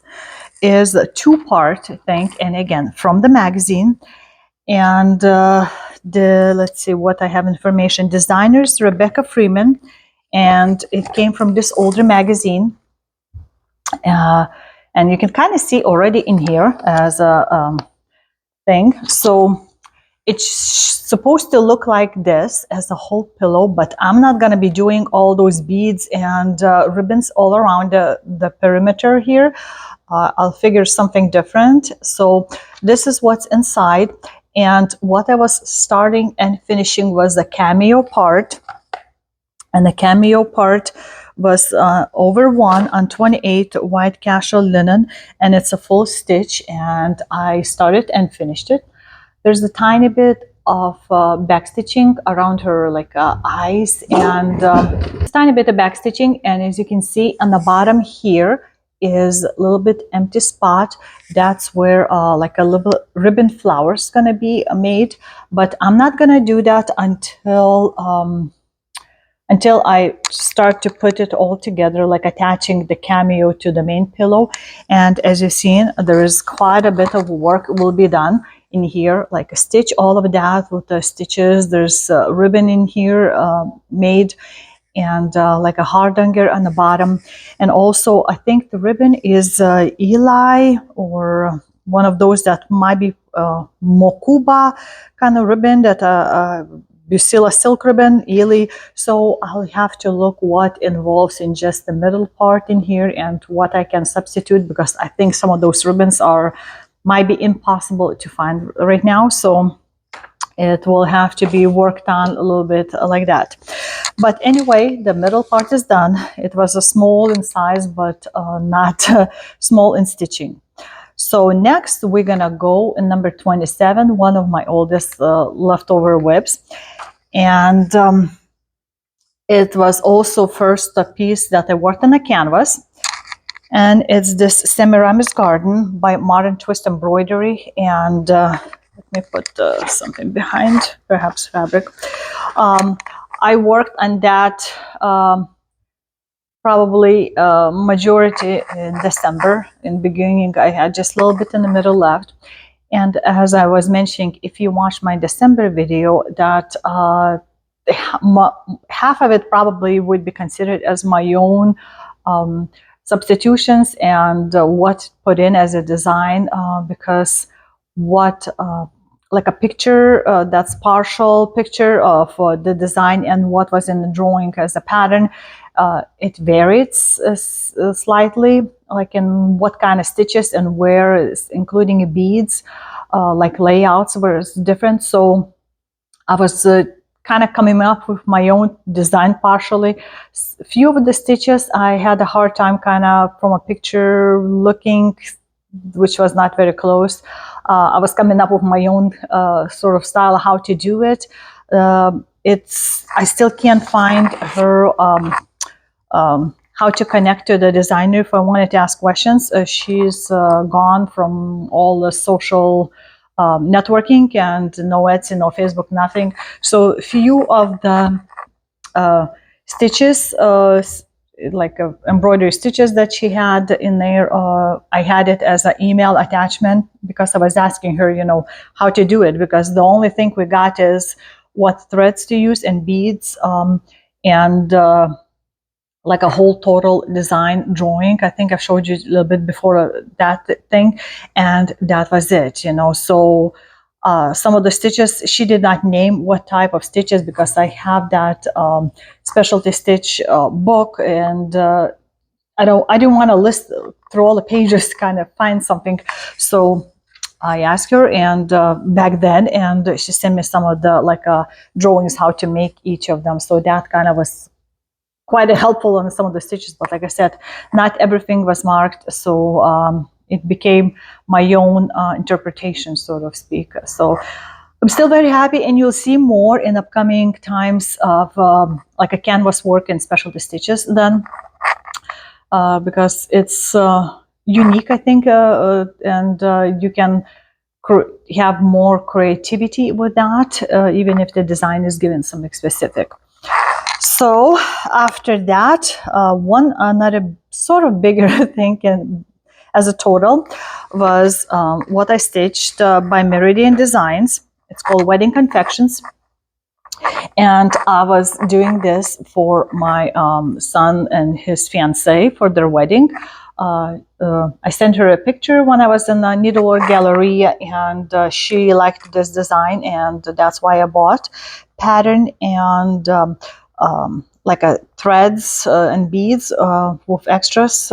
Speaker 1: is a 2-part thing, and again from the magazine. And let's see what I have information. Designers Rebecca Freeman, and it came from this older magazine. And you can kind of see already in here as a thing. So it's supposed to look like this as a whole pillow, but I'm not going to be doing all those beads and ribbons all around the perimeter here. I'll figure something different. So this is what's inside, and what I was starting and finishing was the cameo part, and the cameo part was over 1 on 28 white casual linen, and it's a full stitch, and I started and finished it. There's a tiny bit of back stitching around her like eyes, and tiny bit of back stitching, and as you can see on the bottom here is a little bit empty spot. That's where like a little ribbon flower is gonna be made, but I'm not gonna do that until I start to put it all together, like attaching the cameo to the main pillow. And as you've seen, there is quite a bit of work will be done in here, like a stitch, all of that with the stitches. There's a ribbon in here made, and like a hardanger on the bottom. And also I think the ribbon is Eli, or one of those that might be Mokuba kind of ribbon, that Busilla silk ribbon, Eli. So I'll have to look what involves in just the middle part in here and what I can substitute, because I think some of those ribbons might be impossible to find right now. So it will have to be worked on a little bit like that. But anyway, the middle part is done. It was a small in size, but not small in stitching. So next we're gonna go in number 27, one of my oldest leftover webs. And it was also first a piece that I worked on a canvas. And it's this Semiramis Garden by Modern Twist Embroidery. And let me put something behind, perhaps fabric. I worked on that probably majority in December. In the beginning, I had just a little bit in the middle left. And as I was mentioning, if you watch my December video, that half of it probably would be considered as my own substitutions and what put in as a design, because what like a picture that's partial picture of the design and what was in the drawing as a pattern, It varies slightly, like in what kind of stitches and where, including beads, like layouts were different. So I was kind of coming up with my own design partially. Few of the stitches I had a hard time kind of from a picture looking, which was not very close. I was coming up with my own sort of style how to do it. I still can't find her how to connect to the designer if I wanted to ask questions. She's gone from all the social networking, and no Etsy, no Facebook, nothing. So few of the stitches, like embroidery stitches that she had in there, I had it as an email attachment because I was asking her, how to do it, because the only thing we got is what threads to use and beads, and like a whole total design drawing. I think I showed you a little bit before that thing, and that was it, So some of the stitches, she did not name what type of stitches because I have that specialty stitch book, and I didn't want to list through all the pages to kind of find something. So I asked her, and back then, and she sent me some of the drawings how to make each of them. So that kind of was quite helpful on some of the stitches, but like I said, not everything was marked, so it became my own interpretation, so to speak. So I'm still very happy, and you'll see more in upcoming times of like a canvas work and specialty stitches then, because it's unique, I think, and you can have more creativity with that, even if the design is given something specific. So after that, another sort of bigger thing as a total was what I stitched by Meridian Designs. It's called Wedding Confections. And I was doing this for my son and his fiancée for their wedding. I sent her a picture when I was in the needlework gallery, and she liked this design, and that's why I bought pattern and like a threads and beads with extras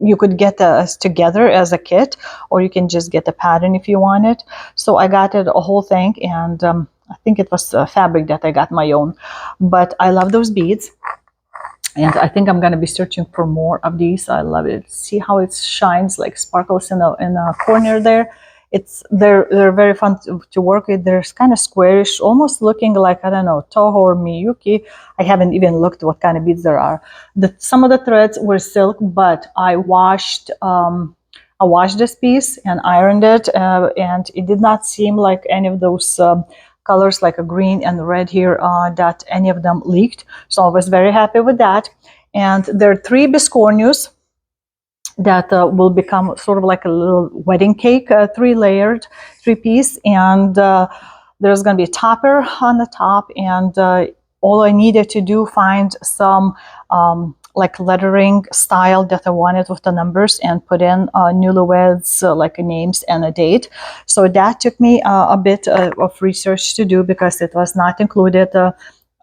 Speaker 1: you could get as together as a kit, or you can just get the pattern if you want it. So I got it a whole thing, and I think it was fabric that I got my own, but I love those beads, and I think I'm going to be searching for more of these. I love it. See how it shines, like sparkles in a corner there. They're very fun to work with. They're kind of squarish, almost looking like, I don't know, Toho or Miyuki. I haven't even looked what kind of beads there are. Some of the threads were silk, but I washed this piece and ironed it, and it did not seem like any of those colors, like a green and red here, that any of them leaked. So I was very happy with that. And there are 3 biscornues that will become sort of like a little wedding cake, 3-layered, 3-piece, and there's going to be a topper on the top, and all I needed to do, find some like lettering style that I wanted with the numbers, and put in newlyweds, like names and a date. So that took me a bit of research to do, because it was not included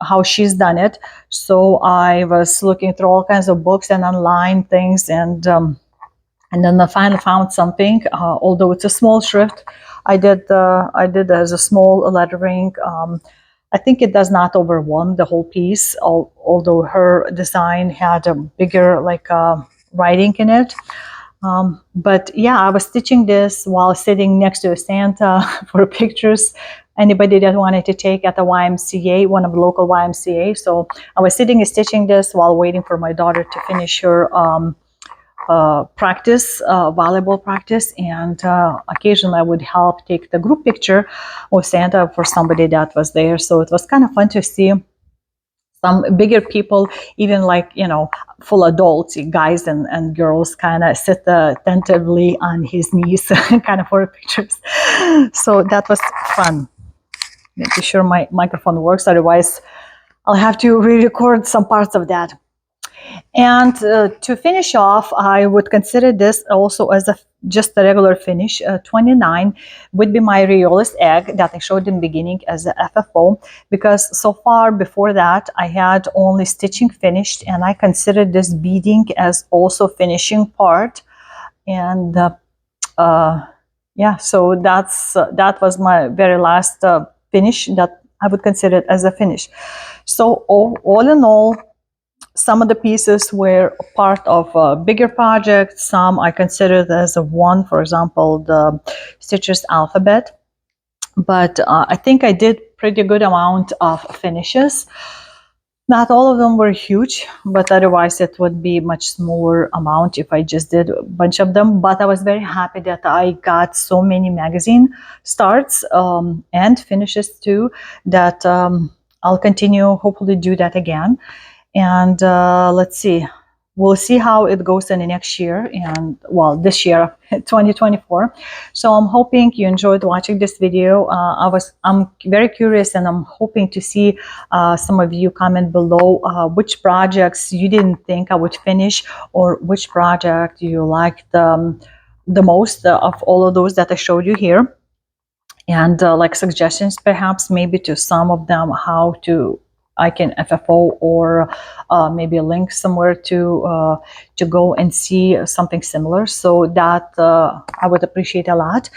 Speaker 1: how she's done it. So I was looking through all kinds of books and online things, and then I finally found something. Although it's a small shrift, I did as a small lettering. I think it does not overwhelm the whole piece, although her design had a bigger writing in it. But yeah, I was stitching this while sitting next to a Santa for pictures. Anybody that wanted to take at the YMCA, one of the local YMCA. So I was sitting and stitching this while waiting for my daughter to finish her practice, volleyball practice, and occasionally I would help take the group picture with Santa for somebody that was there. So it was kind of fun to see some bigger people, even full adults, guys and girls, kind of sit attentively on his knees kind of for pictures. So that was fun. Make sure my microphone works, otherwise I'll have to re-record some parts of that. And to finish off, I would consider this also as just a regular finish. 29 would be my rheolist egg that I showed in the beginning as a FFO, because so far before that I had only stitching finished, and I considered this beading as also finishing part. And yeah, so that was my very last finish that I would consider it as a finish. So all in all, some of the pieces were part of a bigger project. Some I considered as a one, for example, the Stitches alphabet. But I think I did pretty good amount of finishes. Not all of them were huge, but otherwise it would be much smaller amount if I just did a bunch of them. But I was very happy that I got so many magazine starts and finishes too, that I'll continue, hopefully do that again. And let's see, we'll see how it goes in the next year, and well, this year 2024. So I'm hoping you enjoyed watching this video. I'm very curious, and I'm hoping to see some of you comment below which projects you didn't think I would finish, or which project you liked the most of all of those that I showed you here. And like suggestions perhaps maybe to some of them, how I can FFO, or maybe a link somewhere to go and see something similar. So that I would appreciate a lot.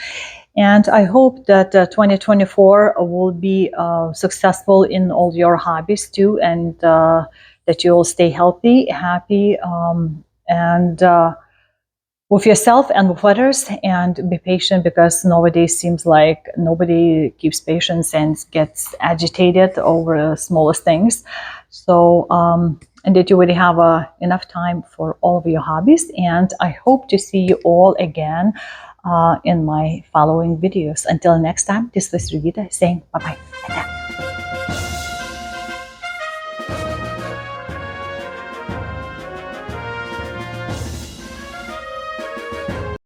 Speaker 1: And I hope that 2024 will be successful in all your hobbies too, and that you'll stay healthy, happy, and with yourself and with others, and be patient, because nowadays seems like nobody keeps patience and gets agitated over the smallest things. So and that you would have enough time for all of your hobbies. And I hope to see you all again in my following videos. Until next time, this was Jurgita saying bye-bye.